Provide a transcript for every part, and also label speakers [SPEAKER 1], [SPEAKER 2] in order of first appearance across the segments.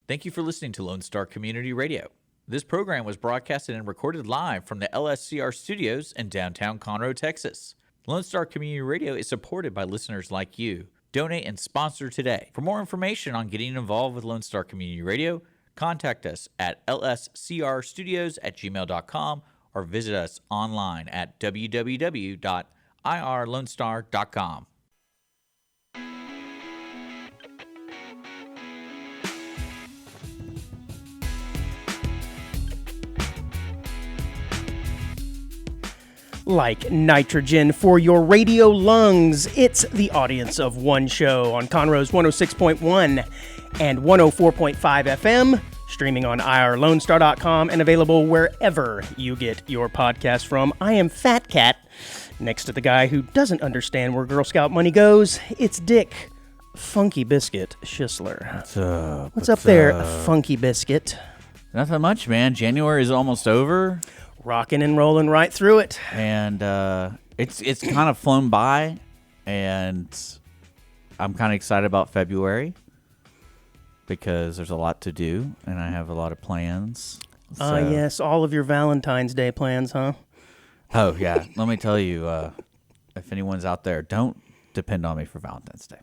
[SPEAKER 1] Thank you for listening to Lone Star Community Radio. This program was broadcasted and recorded live from the LSCR studios in downtown Conroe, Texas. Lone Star Community Radio is supported by listeners like you. Donate and sponsor today. For more information on getting involved with Lone Star Community Radio, contact us at lscrstudios@gmail.com or visit us online at www.irlonestar.com.
[SPEAKER 2] Like nitrogen for your radio lungs, it's the audience of one show on Conroe's 106.1 and 104.5 FM, streaming on irlonestar.com and available wherever you get your podcast from. I am Fat Cat. Next to the guy who doesn't understand where Girl Scout money goes, it's Dick Funky Biscuit Schisler. What's up there, Funky Biscuit?
[SPEAKER 1] Nothing much, man. January is almost over.
[SPEAKER 2] Rocking and rolling right through it.
[SPEAKER 1] And it's kind of flown by, and I'm kind of excited about February because there's a lot to do, and I have a lot of plans.
[SPEAKER 2] Yes, all of your Valentine's Day plans, huh?
[SPEAKER 1] Oh, yeah. Let me tell you, if anyone's out there, don't depend on me for Valentine's Day.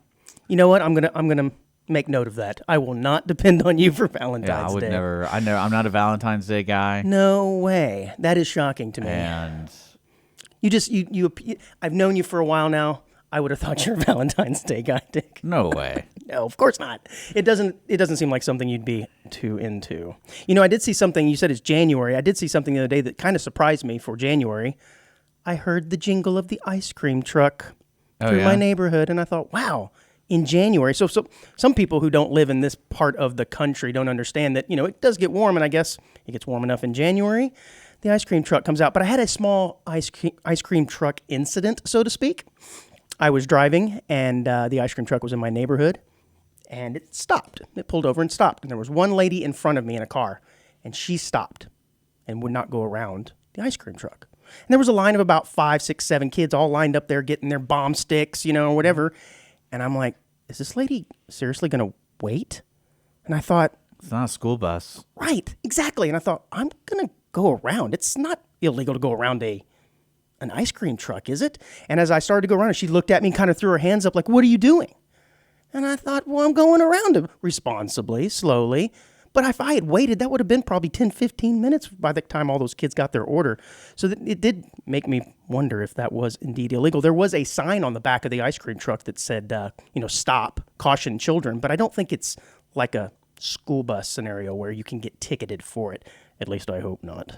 [SPEAKER 2] You know what? I'm gonna make note of that. I will not depend on you for Valentine's Day.
[SPEAKER 1] Yeah, I would never. I'm not a Valentine's Day guy.
[SPEAKER 2] No way. That is shocking to me.
[SPEAKER 1] And
[SPEAKER 2] you I've known you for a while now. I would have thought you're a Valentine's Day guy, Dick.
[SPEAKER 1] No way.
[SPEAKER 2] No, of course not. It doesn't seem like something you'd be too into. You know, I did see something. You said it's January. I did see something the other day that kind of surprised me for January. I heard the jingle of the ice cream truck through my neighborhood, and I thought, wow. In January. So some people who don't live in this part of the country don't understand that, you know, it does get warm, and I guess it gets warm enough in January. The ice cream truck comes out. But I had a small ice cream truck incident, so to speak. I was driving, and the ice cream truck was in my neighborhood, and it stopped. It pulled over and stopped. And there was one lady in front of me in a car, and she stopped and would not go around the ice cream truck. And there was a line of about 5, 6, 7 kids all lined up there getting their bomb sticks, you know, or whatever. And I'm like, is this lady seriously going to wait? And I thought...
[SPEAKER 1] It's not a school bus.
[SPEAKER 2] Right, exactly. And I thought, I'm going to go around. It's not illegal to go around an ice cream truck, is it? And as I started to go around, she looked at me and kind of threw her hands up like, what are you doing? And I thought, well, I'm going around him responsibly, slowly. But if I had waited, that would have been probably 10, 15 minutes by the time all those kids got their order. So it did make me wonder if that was indeed illegal. There was a sign on the back of the ice cream truck that said, stop, caution children. But I don't think it's like a school bus scenario where you can get ticketed for it. At least I hope not.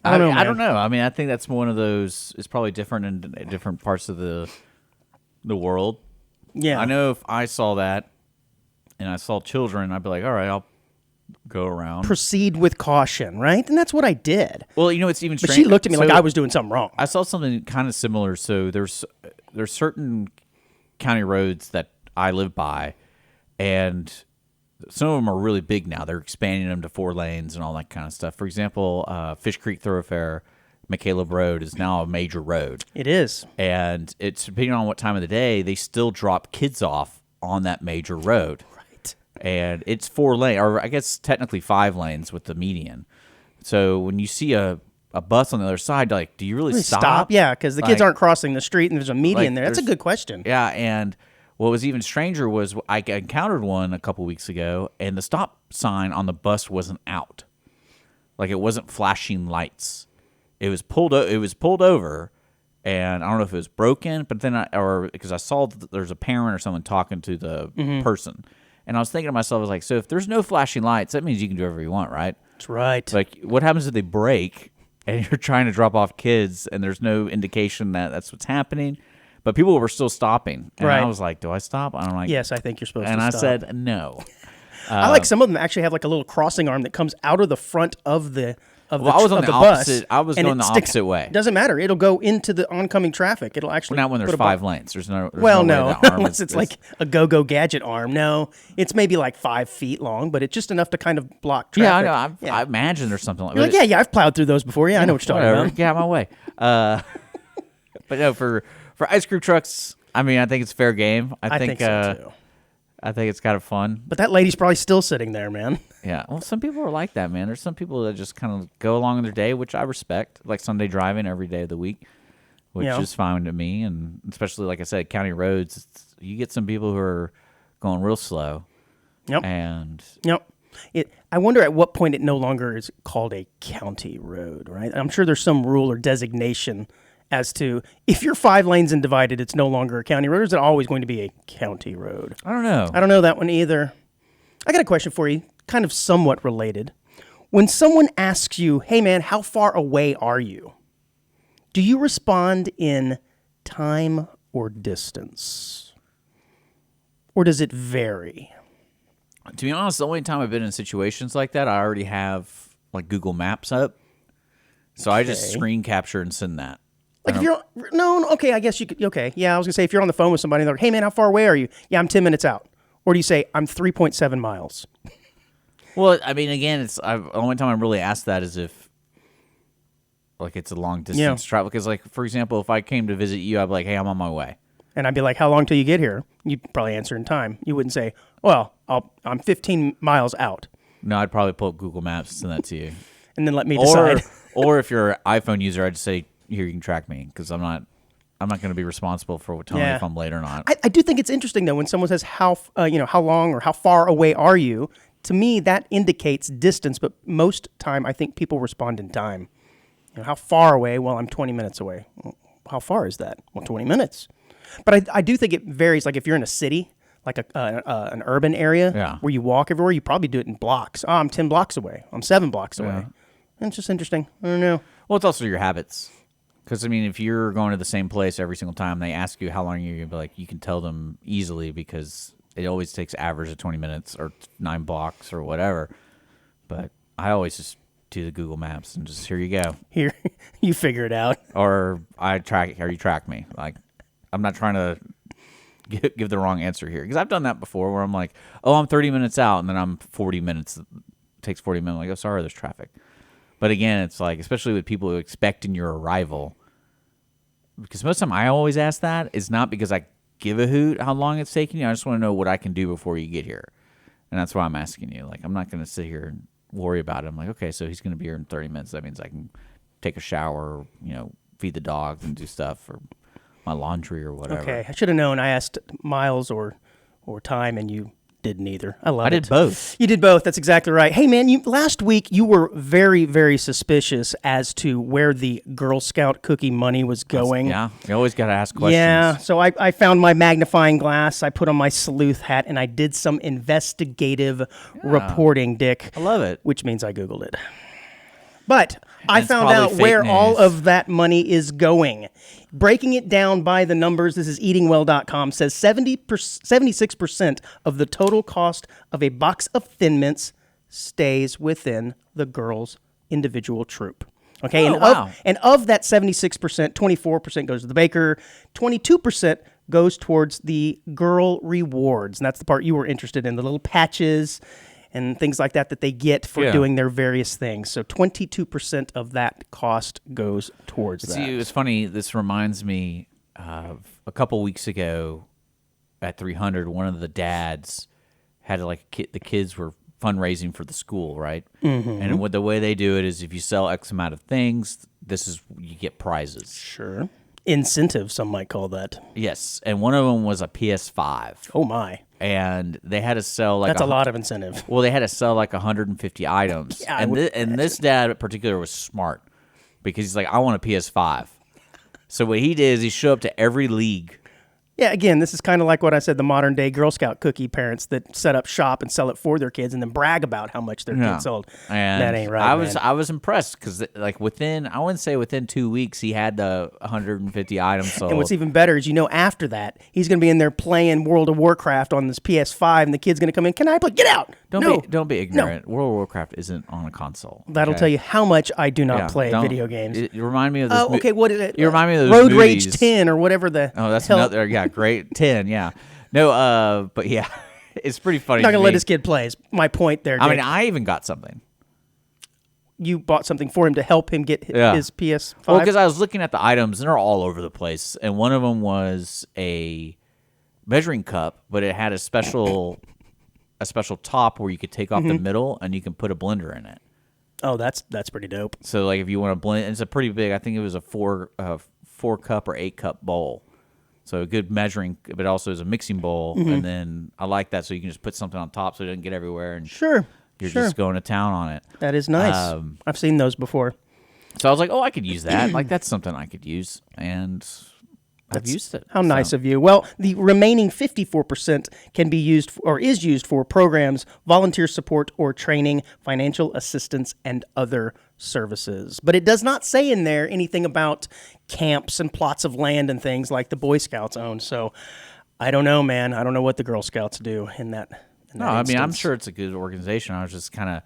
[SPEAKER 1] I don't know. I mean, I think that's one of those. It's probably different in different parts of the world.
[SPEAKER 2] Yeah.
[SPEAKER 1] I know if I saw that and I saw children, I'd be like, all right, I'll go around.
[SPEAKER 2] Proceed with caution, right? And that's what I did.
[SPEAKER 1] Well, you know, it's even strange.
[SPEAKER 2] But she looked at me like I was doing something wrong.
[SPEAKER 1] I saw something kind of similar. So there's certain county roads that I live by, and some of them are really big now. They're expanding them to 4 lanes and all that kind of stuff. For example, Fish Creek Thoroughfare, McCaleb Road is now a major road.
[SPEAKER 2] It is.
[SPEAKER 1] And it's depending on what time of the day, they still drop kids off on that major road. And it's 4 lane, or I guess technically 5 lanes with the median. So when you see a bus on the other side, like, do you really stop?
[SPEAKER 2] Yeah, because the kids aren't crossing the street and there's a median there. That's a good question.
[SPEAKER 1] Yeah, and what was even stranger was I encountered one a couple weeks ago, and the stop sign on the bus wasn't out. Like, it wasn't flashing lights. It was pulled over, and I don't know if it was broken, but then because I saw that there's a parent or someone talking to the person. And I was thinking to myself, I was like, so if there's no flashing lights, that means you can do whatever you want, right?
[SPEAKER 2] That's right.
[SPEAKER 1] Like, what happens if they break and you're trying to drop off kids and there's no indication that that's what's happening? But people were still stopping. And I was like, do I stop? And I'm like,
[SPEAKER 2] yes, I think you're supposed to
[SPEAKER 1] stop.
[SPEAKER 2] stop.
[SPEAKER 1] And I said, no.
[SPEAKER 2] I like some of them actually have like a little crossing arm that comes out of the front of the
[SPEAKER 1] I was on the opposite. I was going the opposite way.
[SPEAKER 2] Doesn't matter. It'll go into the oncoming traffic. It'll actually
[SPEAKER 1] not when there's 5 lanes. There's no.
[SPEAKER 2] No. Unless it's like a go-go gadget arm. No, it's maybe like 5 feet long, but it's just enough to kind of block traffic.
[SPEAKER 1] Yeah, I know. I imagine there's something like
[SPEAKER 2] that. Yeah. I've plowed through those before. Yeah, I know what you're talking about.
[SPEAKER 1] Get out of my way. But no, for ice cream trucks, I mean, I think it's fair game. I think
[SPEAKER 2] so too.
[SPEAKER 1] I think it's kind of fun.
[SPEAKER 2] But that lady's probably still sitting there, man.
[SPEAKER 1] Yeah. Well, some people are like that, man. There's some people that just kind of go along in their day, which I respect, like Sunday driving every day of the week, which is fine to me. And especially, like I said, county roads, you get some people who are going real slow.
[SPEAKER 2] Yep.
[SPEAKER 1] And
[SPEAKER 2] I wonder at what point it no longer is called a county road, right? I'm sure there's some rule or designation as to if you're 5 lanes and divided, it's no longer a county road, or is it always going to be a county road?
[SPEAKER 1] I don't know.
[SPEAKER 2] I don't know that one either. I got a question for you, kind of somewhat related. When someone asks you, hey man, how far away are you? Do you respond in time or distance? Or does it vary?
[SPEAKER 1] To be honest, the only time I've been in situations like that, I already have like Google Maps up. So I just screen capture and send that.
[SPEAKER 2] Like if you're, okay, I guess you could, okay. Yeah, I was going to say, if you're on the phone with somebody, they're like, hey man, how far away are you? Yeah, I'm 10 minutes out. Or do you say, I'm 3.7 miles?
[SPEAKER 1] Well, I mean, again, the only time I'm really asked that is if like it's a long distance travel. Because like, for example, if I came to visit you, I'd be like, hey, I'm on my way.
[SPEAKER 2] And I'd be like, how long till you get here? You'd probably answer in time. You wouldn't say, well, I'm 15 miles out.
[SPEAKER 1] No, I'd probably pull up Google Maps and send that to you.
[SPEAKER 2] And then let me decide.
[SPEAKER 1] Or if you're an iPhone user, I'd say, here, you can track me, because I'm not going to be responsible for telling me if I'm late or not.
[SPEAKER 2] I do think it's interesting though when someone says how long or how far away are you. To me, that indicates distance, but most time I think people respond in time. How far away? Well, I'm 20 minutes away. Well, how far is that? Well, 20 minutes. But I do think it varies. Like if you're in a city, like an urban area where you walk everywhere, you probably do it in blocks. Oh, I'm 10 blocks away. I'm 7 blocks away. And it's just interesting. I don't know.
[SPEAKER 1] Well, it's also your habits. Because, I mean, if you're going to the same place every single time, they ask you how long you're going to be like, you can tell them easily because it always takes average of 20 minutes or 9 blocks or whatever. But I always just do the Google Maps and just, here you go.
[SPEAKER 2] Here, you figure it out.
[SPEAKER 1] Or you track me. Like, I'm not trying to give the wrong answer here. Because I've done that before where I'm like, oh, I'm 30 minutes out, and then I'm 40 minutes. It takes 40 minutes. I'm like, oh, sorry, there's traffic. But again, it's like, especially with people expecting your arrival, because most of the time I always ask that. It's not because I give a hoot how long it's taking you. I just want to know what I can do before you get here. And that's why I'm asking you. Like, I'm not going to sit here and worry about it. I'm like, okay, so he's going to be here in 30 minutes. That means I can take a shower, feed the dogs and do stuff, or my laundry or whatever.
[SPEAKER 2] Okay, I should have known. I asked miles or time, and you did neither. I
[SPEAKER 1] did both.
[SPEAKER 2] You did both. That's exactly right. Hey, man, last week you were very, very suspicious as to where the Girl Scout cookie money was going.
[SPEAKER 1] You always got to ask questions.
[SPEAKER 2] Yeah, so I found my magnifying glass, I put on my sleuth hat, and I did some investigative reporting, Dick.
[SPEAKER 1] I love it.
[SPEAKER 2] Which means I Googled it. But I found out where all of that money is going. Breaking it down by the numbers, this is eatingwell.com, says 76% of the total cost of a box of Thin Mints stays within the girl's individual troop. Okay, and of that 76%, 24% goes to the baker, 22% goes towards the girl rewards. And that's the part you were interested in, the little patches and things like that they get for doing their various things. So 22% of that cost goes towards that.
[SPEAKER 1] See, it's funny. This reminds me of a couple weeks ago at 300, one of the dads had the kids were fundraising for the school, right? Mm-hmm. And the way they do it is if you sell X amount of things, you get prizes.
[SPEAKER 2] Sure. Incentive, some might call that.
[SPEAKER 1] Yes. And one of them was a PS5.
[SPEAKER 2] Oh, my.
[SPEAKER 1] And they had to sell
[SPEAKER 2] that's a lot of incentive.
[SPEAKER 1] Well, they had to sell 150 items. Yeah, and this dad in particular was smart because he's like, I want a PS5. So what he did is he showed up to every league.
[SPEAKER 2] Yeah, again, this is kind of like what I said, the modern day Girl Scout cookie parents that set up shop and sell it for their kids and then brag about how much their kids sold.
[SPEAKER 1] And
[SPEAKER 2] that ain't right,
[SPEAKER 1] I was impressed because within 2 weeks, he had the 150 items sold.
[SPEAKER 2] And what's even better is, after that, he's going to be in there playing World of Warcraft on this PS5 and the kid's going to come in, can I play? Get out!
[SPEAKER 1] Don't be ignorant. No. World of Warcraft isn't on a console.
[SPEAKER 2] That'll tell you how much I do not play video games.
[SPEAKER 1] You remind me of this.
[SPEAKER 2] Okay, what is it?
[SPEAKER 1] You remind me of those
[SPEAKER 2] Road
[SPEAKER 1] movies.
[SPEAKER 2] Rage 10 or whatever the
[SPEAKER 1] that's
[SPEAKER 2] hell.
[SPEAKER 1] another, great 10, yeah. No, but yeah, it's pretty funny.
[SPEAKER 2] I'm not going to let his kid play is my point there, Dick.
[SPEAKER 1] I mean, I even got something.
[SPEAKER 2] You bought something for him to help him get his PS5?
[SPEAKER 1] Well, because I was looking at the items, and they're all over the place. And one of them was measuring cup, but it had a special top where you could take off the middle and you can put a blender in it.
[SPEAKER 2] Oh, that's pretty dope.
[SPEAKER 1] So like if you want to blend, it's a pretty big. I think it was a 4 cup or 8 cup bowl. So a good measuring, but also is a mixing bowl. And then I like that, so you can just put something on top so it doesn't get everywhere. And
[SPEAKER 2] Sure.
[SPEAKER 1] you're just going to town on it.
[SPEAKER 2] That is nice. I've seen those before.
[SPEAKER 1] So I was like, oh, I could use that. Like that's something I could use, and I've used it.
[SPEAKER 2] How nice of you. Well, the remaining 54% can be used or is used for programs, volunteer support or training, financial assistance, and other services. But it does not say in there anything about camps and plots of land and things like the Boy Scouts own. So I don't know, man. I don't know what the Girl Scouts do in that.
[SPEAKER 1] No, I mean, I'm sure it's a good organization. I was just kind of,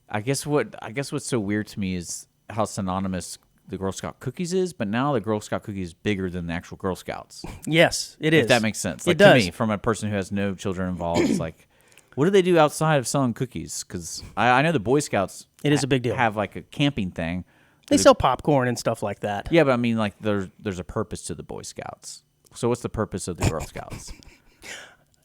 [SPEAKER 1] I guess what's so weird to me is how synonymous the Girl Scout cookies is, but now the Girl Scout cookie is bigger than the actual Girl Scouts.
[SPEAKER 2] Yes, it is.
[SPEAKER 1] If that makes sense.
[SPEAKER 2] It does.
[SPEAKER 1] To me, from a person who has no children involved, it's like, what do they do outside of selling cookies? Because I know the Boy Scouts
[SPEAKER 2] It is a big deal.
[SPEAKER 1] Have like a camping thing.
[SPEAKER 2] They sell popcorn and stuff like that.
[SPEAKER 1] Yeah, but I mean, like there's a purpose to the Boy Scouts. So what's the purpose of the Girl Scouts?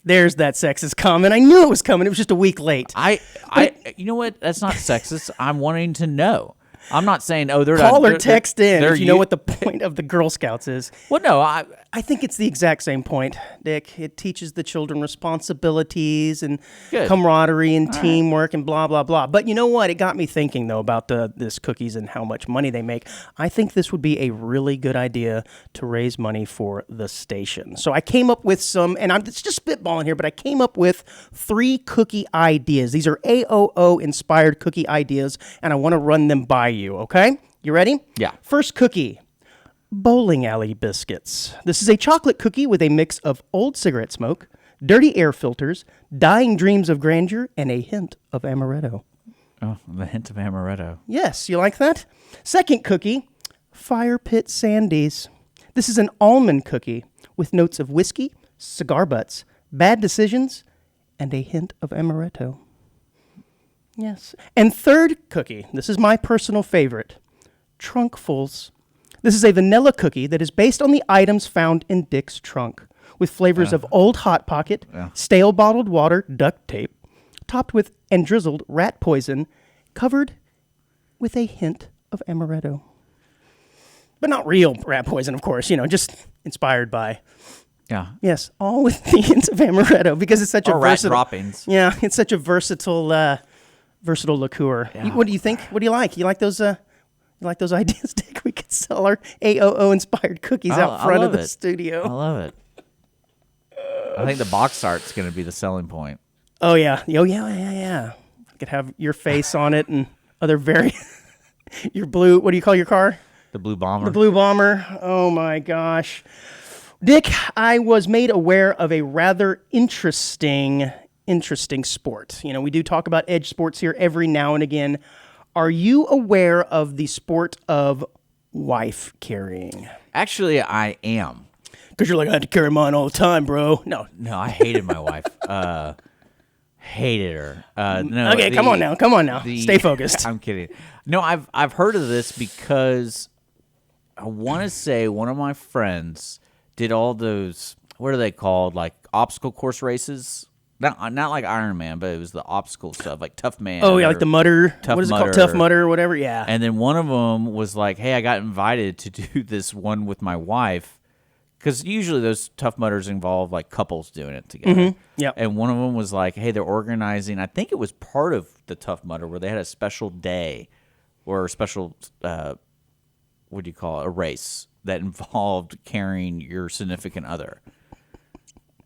[SPEAKER 2] There's that sexist comment. I knew it was coming. It was just a week late.
[SPEAKER 1] You know what? That's not sexist. I'm wanting to know. I'm not saying, oh, they're
[SPEAKER 2] Call
[SPEAKER 1] not,
[SPEAKER 2] or text in if you know
[SPEAKER 1] you-
[SPEAKER 2] what the point of the Girl Scouts is.
[SPEAKER 1] Well, no,
[SPEAKER 2] I think it's the exact same point, Dick. It teaches the children responsibilities and
[SPEAKER 1] Good.
[SPEAKER 2] camaraderie and teamwork and blah, blah, blah. But you know what? It got me thinking, though, about this cookies and how much money they make. I think this would be a really good idea to raise money for the station. So I came up with some, and it's just spitballing here, but I came up with 3 cookie ideas. These are AOO-inspired cookie ideas, and I want to run them by you, okay? You ready?
[SPEAKER 1] Yeah.
[SPEAKER 2] First cookie. Bowling alley biscuits. This is a chocolate cookie with a mix of old cigarette smoke, dirty air filters, dying dreams of grandeur, and a hint of amaretto.
[SPEAKER 1] Oh, the hint of amaretto.
[SPEAKER 2] Yes, you like that? Second cookie, fire pit sandies. This is an almond cookie with notes of whiskey, cigar butts, bad decisions, and a hint of amaretto. Yes. And third cookie, this is my personal favorite, trunkfuls. This is a vanilla cookie that is based on the items found in Dick's trunk, with flavors of Old Hot Pocket, stale bottled water, duct tape, topped with and drizzled rat poison, covered with a hint of amaretto. But not real rat poison, of course, just inspired by.
[SPEAKER 1] Yeah.
[SPEAKER 2] Yes, all with the hints of amaretto because it's such a
[SPEAKER 1] rat
[SPEAKER 2] versatile.
[SPEAKER 1] droppings.
[SPEAKER 2] Yeah, it's such a versatile liqueur.
[SPEAKER 1] Yeah.
[SPEAKER 2] What do you think? What do you like? You like those? You like those ideas, Dick? We could sell our AOO inspired cookies out front of the studio.
[SPEAKER 1] I love it. I think the box art's going to be the selling point.
[SPEAKER 2] Oh yeah, yeah. I could have your face on it and other your blue. What do you call your car?
[SPEAKER 1] The Blue Bomber.
[SPEAKER 2] The Blue Bomber. Oh my gosh, Dick! I was made aware of a rather interesting sport. We do talk about edge sports here every now and again. Are you aware of the sport of wife carrying?
[SPEAKER 1] Actually, I am.
[SPEAKER 2] Because you're like, I have to carry mine all the time, bro. No,
[SPEAKER 1] I hated my wife. Hated her. No.
[SPEAKER 2] Okay, come on now. Stay focused.
[SPEAKER 1] I'm kidding. No, I've heard of this because I want to say one of my friends did all those. What are they called? Like obstacle course races. Not like Iron Man, but it was the obstacle stuff, like Tough Man.
[SPEAKER 2] Oh, yeah, like the Mudder.
[SPEAKER 1] Tough
[SPEAKER 2] what is
[SPEAKER 1] Mudder.
[SPEAKER 2] it called? Tough Mudder or whatever? Yeah.
[SPEAKER 1] And then one of them was like, hey, I got invited to do this one with my wife. Because usually those Tough Mudders involve like couples doing it together.
[SPEAKER 2] Mm-hmm. Yep.
[SPEAKER 1] And one of them was like, hey, they're organizing. I think it was part of the Tough Mudder where they had a special day or a special, what do you call it, a race that involved carrying your significant other.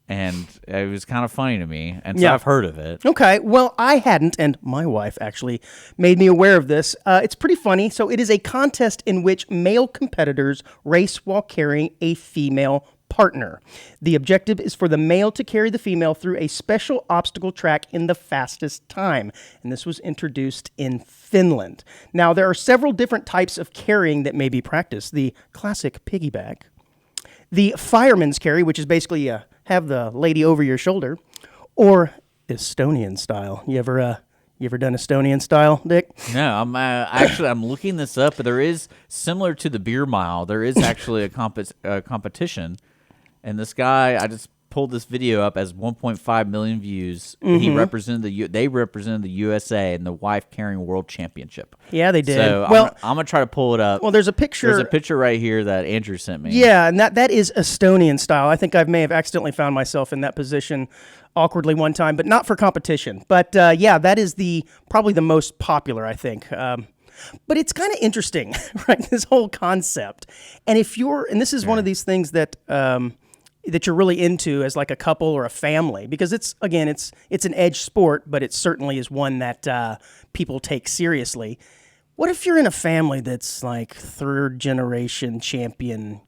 [SPEAKER 1] And it was kind of funny to me. And so I've heard of it.
[SPEAKER 2] Okay. Well, I hadn't, and my wife actually made me aware of this. It's pretty funny. So it is a contest in which male competitors race while carrying a female partner. The objective is for the male to carry the female through a special obstacle track in the fastest time. And this was introduced in Finland. Now, there are several different types of carrying that may be practiced. The classic piggyback. The fireman's carry, which is basically have the lady over your shoulder, or Estonian style. You ever done Estonian style, Dick?
[SPEAKER 1] No, I'm looking this up, but there is, similar to the beer mile, there is actually a competition. And this guy, I just pulled this video up as 1.5 million views.
[SPEAKER 2] Mm-hmm.
[SPEAKER 1] They represented the USA in the wife carrying world championship.
[SPEAKER 2] Yeah, they did.
[SPEAKER 1] So
[SPEAKER 2] Well,
[SPEAKER 1] I'm gonna try to pull it up.
[SPEAKER 2] well, there's a picture.
[SPEAKER 1] There's a picture right here that Andrew sent me.
[SPEAKER 2] Yeah, and that is Estonian style. I think I may have accidentally found myself in that position awkwardly one time, but not for competition. But yeah, that is probably the most popular, I think. But it's kind of interesting, right? This whole concept. And this is one of these things that that you're really into as like a couple or a family, because it's an edge sport, but it certainly is one that people take seriously. What if you're in a family that's like third generation champion,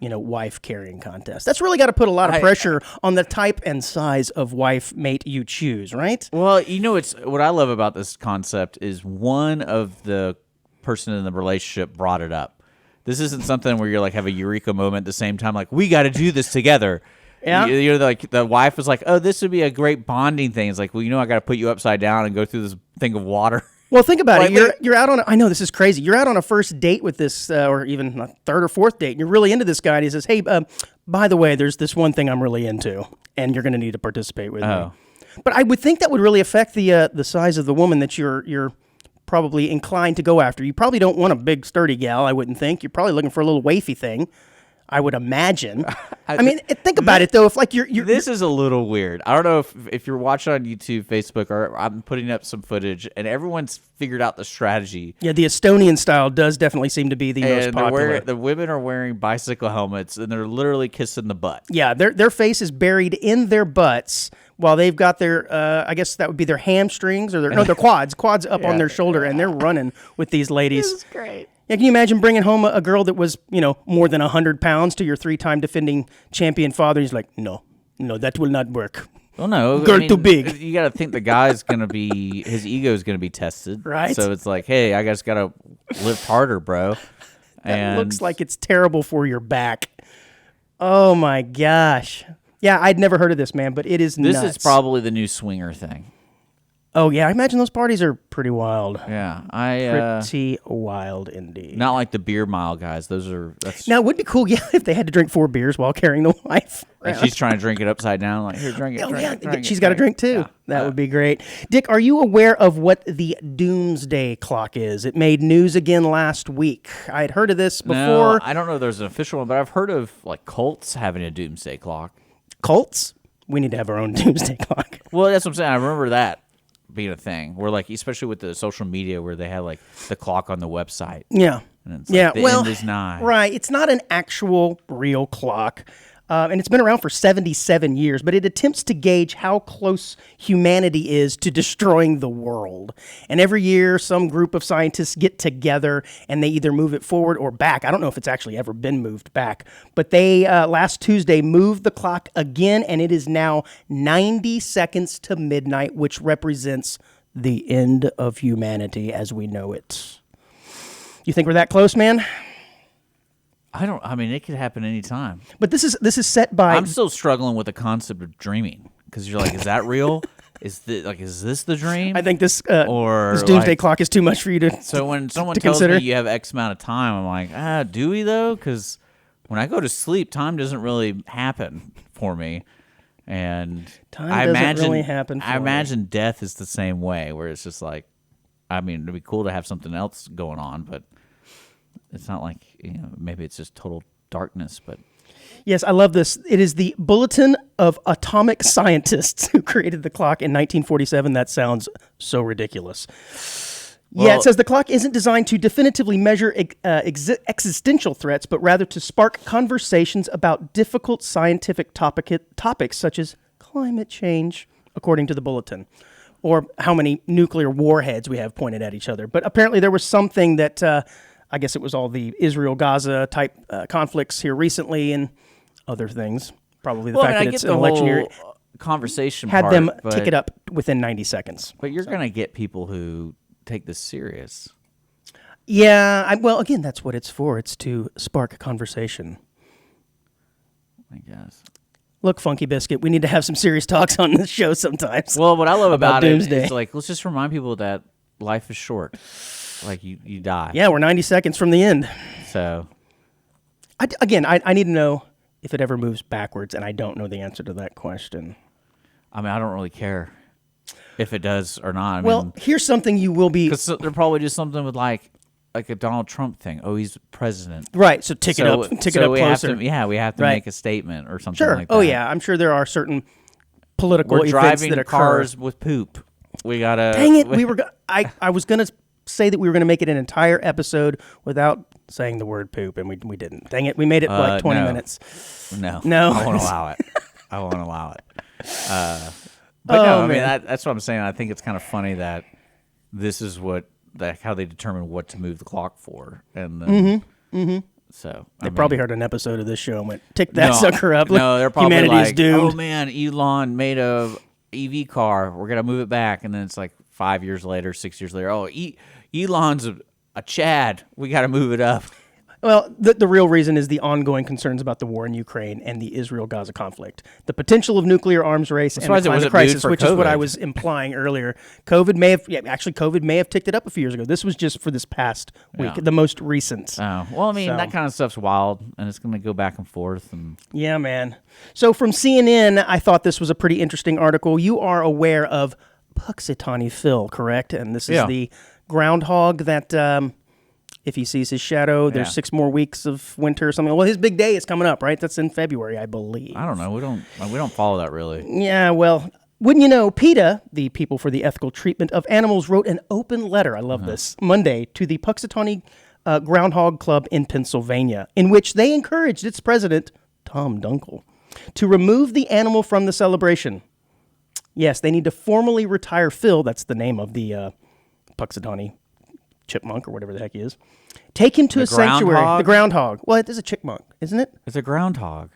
[SPEAKER 2] wife carrying contest? That's really got to put a lot of pressure on the type and size of wife mate you choose, right?
[SPEAKER 1] Well, it's what I love about this concept is one of the person in the relationship brought it up. This isn't something where you're like have a eureka moment at the same time, like we got to do this together.
[SPEAKER 2] Yeah.
[SPEAKER 1] You're like the wife was like, oh, this would be a great bonding thing. It's like, well, I got to put you upside down and go through this thing of water.
[SPEAKER 2] Well, think about it. You're out on. I know this is crazy. You're out on a first date with this, or even a third or fourth date, and you're really into this guy. And he says, "Hey, by the way, there's this one thing I'm really into, and you're going to need to participate with me." But I would think that would really affect the size of the woman that you're probably inclined to go after. You probably don't want a big, sturdy gal. I wouldn't think. You're probably looking for a little wafy thing, I would imagine. I mean, think about it though. If like you're
[SPEAKER 1] this is a little weird. I don't know if you're watching on YouTube, Facebook, or I'm putting up some footage, and everyone's figured out the strategy.
[SPEAKER 2] Yeah, the Estonian style does definitely seem to be the most popular.
[SPEAKER 1] The women are wearing bicycle helmets, and they're literally kissing the butt.
[SPEAKER 2] Yeah, their face is buried in their butts while they've got their, I guess that would be their hamstrings or their quads up on their shoulder, and they're running with these ladies.
[SPEAKER 1] This is great.
[SPEAKER 2] Yeah, can you imagine bringing home a girl that was, more than 100 pounds to your 3-time defending champion father? He's like, no, that will not work.
[SPEAKER 1] Well, no.
[SPEAKER 2] Girl too big.
[SPEAKER 1] You got to think the guy's going to be, his ego is going to be tested.
[SPEAKER 2] Right.
[SPEAKER 1] So it's like, hey, I just got to lift harder, bro.
[SPEAKER 2] That looks like it's terrible for your back. Oh, my gosh. Yeah, I'd never heard of this, man, but it is nuts.
[SPEAKER 1] This is probably the new swinger thing.
[SPEAKER 2] Oh, yeah, I imagine those parties are pretty wild.
[SPEAKER 1] Yeah,
[SPEAKER 2] pretty wild indeed.
[SPEAKER 1] Not like the beer mile guys. That's
[SPEAKER 2] now, it would be cool, yeah, if they had to drink 4 beers while carrying the wife.
[SPEAKER 1] Like she's trying to drink it upside down. Like, here, drink it.
[SPEAKER 2] She's got to drink too. Yeah. That would be great. Dick, are you aware of what the doomsday clock is? It made news again last week. I had heard of this before.
[SPEAKER 1] No, I don't know if there's an official one, but I've heard of like cults having a doomsday clock.
[SPEAKER 2] Cults? We need to have our own doomsday clock.
[SPEAKER 1] Well, that's what I'm saying. I remember that being a thing where, like, especially with the social media where they had like the clock on the website.
[SPEAKER 2] Yeah.
[SPEAKER 1] And it's like, the end is nigh.
[SPEAKER 2] Right. It's not an actual real clock. And it's been around for 77 years, but it attempts to gauge how close humanity is to destroying the world. And every year, some group of scientists get together and they either move it forward or back. I don't know if it's actually ever been moved back, but they last Tuesday moved the clock again, and it is now 90 seconds to midnight, which represents the end of humanity as we know it. You think we're that close, man?
[SPEAKER 1] I mean, it could happen anytime.
[SPEAKER 2] But this is set by.
[SPEAKER 1] I'm still struggling with the concept of dreaming because you're like, is that real? Is this the dream?
[SPEAKER 2] I think this doomsday clock is too much for you to.
[SPEAKER 1] So when someone
[SPEAKER 2] to
[SPEAKER 1] tells
[SPEAKER 2] consider.
[SPEAKER 1] me you have X amount of time, I'm like, do we though? Because when I go to sleep, time doesn't really happen for me, and
[SPEAKER 2] time doesn't really happen.
[SPEAKER 1] I imagine death is the same way, where it's just like, I mean, it'd be cool to have something else going on, but. It's not like, maybe it's just total darkness, but...
[SPEAKER 2] Yes, I love this. It is the Bulletin of Atomic Scientists who created the clock in 1947. That sounds so ridiculous. Well, it says the clock isn't designed to definitively measure existential threats, but rather to spark conversations about difficult scientific topics such as climate change, according to the Bulletin, or how many nuclear warheads we have pointed at each other. But apparently there was something that... I guess it was all the Israel-Gaza type conflicts here recently and other things. Probably the fact that it's an election year
[SPEAKER 1] conversation
[SPEAKER 2] had them tick it up within 90 seconds.
[SPEAKER 1] But you're going to get people who take this serious.
[SPEAKER 2] Yeah, well, again, that's what it's for. It's to spark conversation.
[SPEAKER 1] I guess.
[SPEAKER 2] Look, Funky Biscuit, we need to have some serious talks on this show sometimes.
[SPEAKER 1] Well, what I love about
[SPEAKER 2] doomsday.
[SPEAKER 1] it is like, let's just remind people that life is short. Like, you die.
[SPEAKER 2] Yeah, we're 90 seconds from the end.
[SPEAKER 1] So.
[SPEAKER 2] I need to know, if it ever moves backwards? And I don't know the answer to that question.
[SPEAKER 1] I mean, I don't really care if it does or not.
[SPEAKER 2] Well, here's something you will be...
[SPEAKER 1] Because they're probably just something with like a Donald Trump thing. Oh, he's president.
[SPEAKER 2] Right, so tick it up closer.
[SPEAKER 1] We have to make a statement or something
[SPEAKER 2] Sure.
[SPEAKER 1] like that.
[SPEAKER 2] Oh, yeah, I'm sure there are certain political
[SPEAKER 1] We're
[SPEAKER 2] events
[SPEAKER 1] driving
[SPEAKER 2] that occur.
[SPEAKER 1] cars with poop. We got to...
[SPEAKER 2] Dang it, I was going to say that we were going to make it an entire episode without saying the word poop, and we didn't. Dang it, we made it for like 20 minutes.
[SPEAKER 1] No.
[SPEAKER 2] No.
[SPEAKER 1] I won't allow it. I won't allow it. But no, I mean, that's what I'm saying. I think it's kind of funny that this is how they determine what to move the clock for. And then, so
[SPEAKER 2] They probably heard an episode of this show and went, tick that sucker up.
[SPEAKER 1] No, they're probably
[SPEAKER 2] Humanity's
[SPEAKER 1] like,
[SPEAKER 2] doomed.
[SPEAKER 1] oh man, Elon made a EV car. We're going to move it back. And then it's like 5 years later, 6 years later, oh, Elon's a Chad. We got to move it up.
[SPEAKER 2] Well, the real reason is the ongoing concerns about the war in Ukraine and the Israel-Gaza conflict. The potential of nuclear arms race and the climate crisis, which is what I was implying earlier. COVID may have ticked it up a few years ago. This was just for this past week, the most recent.
[SPEAKER 1] Oh, well, I mean, that kind of stuff's wild, and it's going to go back and forth.
[SPEAKER 2] Yeah, man. So from CNN, I thought this was a pretty interesting article. You are aware of Punxsutawney Phil, correct? And this is the groundhog that... if he sees his shadow, there's 6 more weeks of winter or something. Well, his big day is coming up, right? That's in February, I believe.
[SPEAKER 1] I don't know. We don't follow that really.
[SPEAKER 2] Yeah, well, wouldn't you know, PETA, the People for the Ethical Treatment of Animals, wrote an open letter, I love this, Monday, to the Punxsutawney Groundhog Club in Pennsylvania, in which they encouraged its president, Tom Dunkel, to remove the animal from the celebration. Yes, they need to formally retire Phil, that's the name of the Punxsutawney chipmunk or whatever the heck he is. Take him to a sanctuary. The groundhog. Well, it is a chipmunk, isn't it?
[SPEAKER 1] It's a groundhog.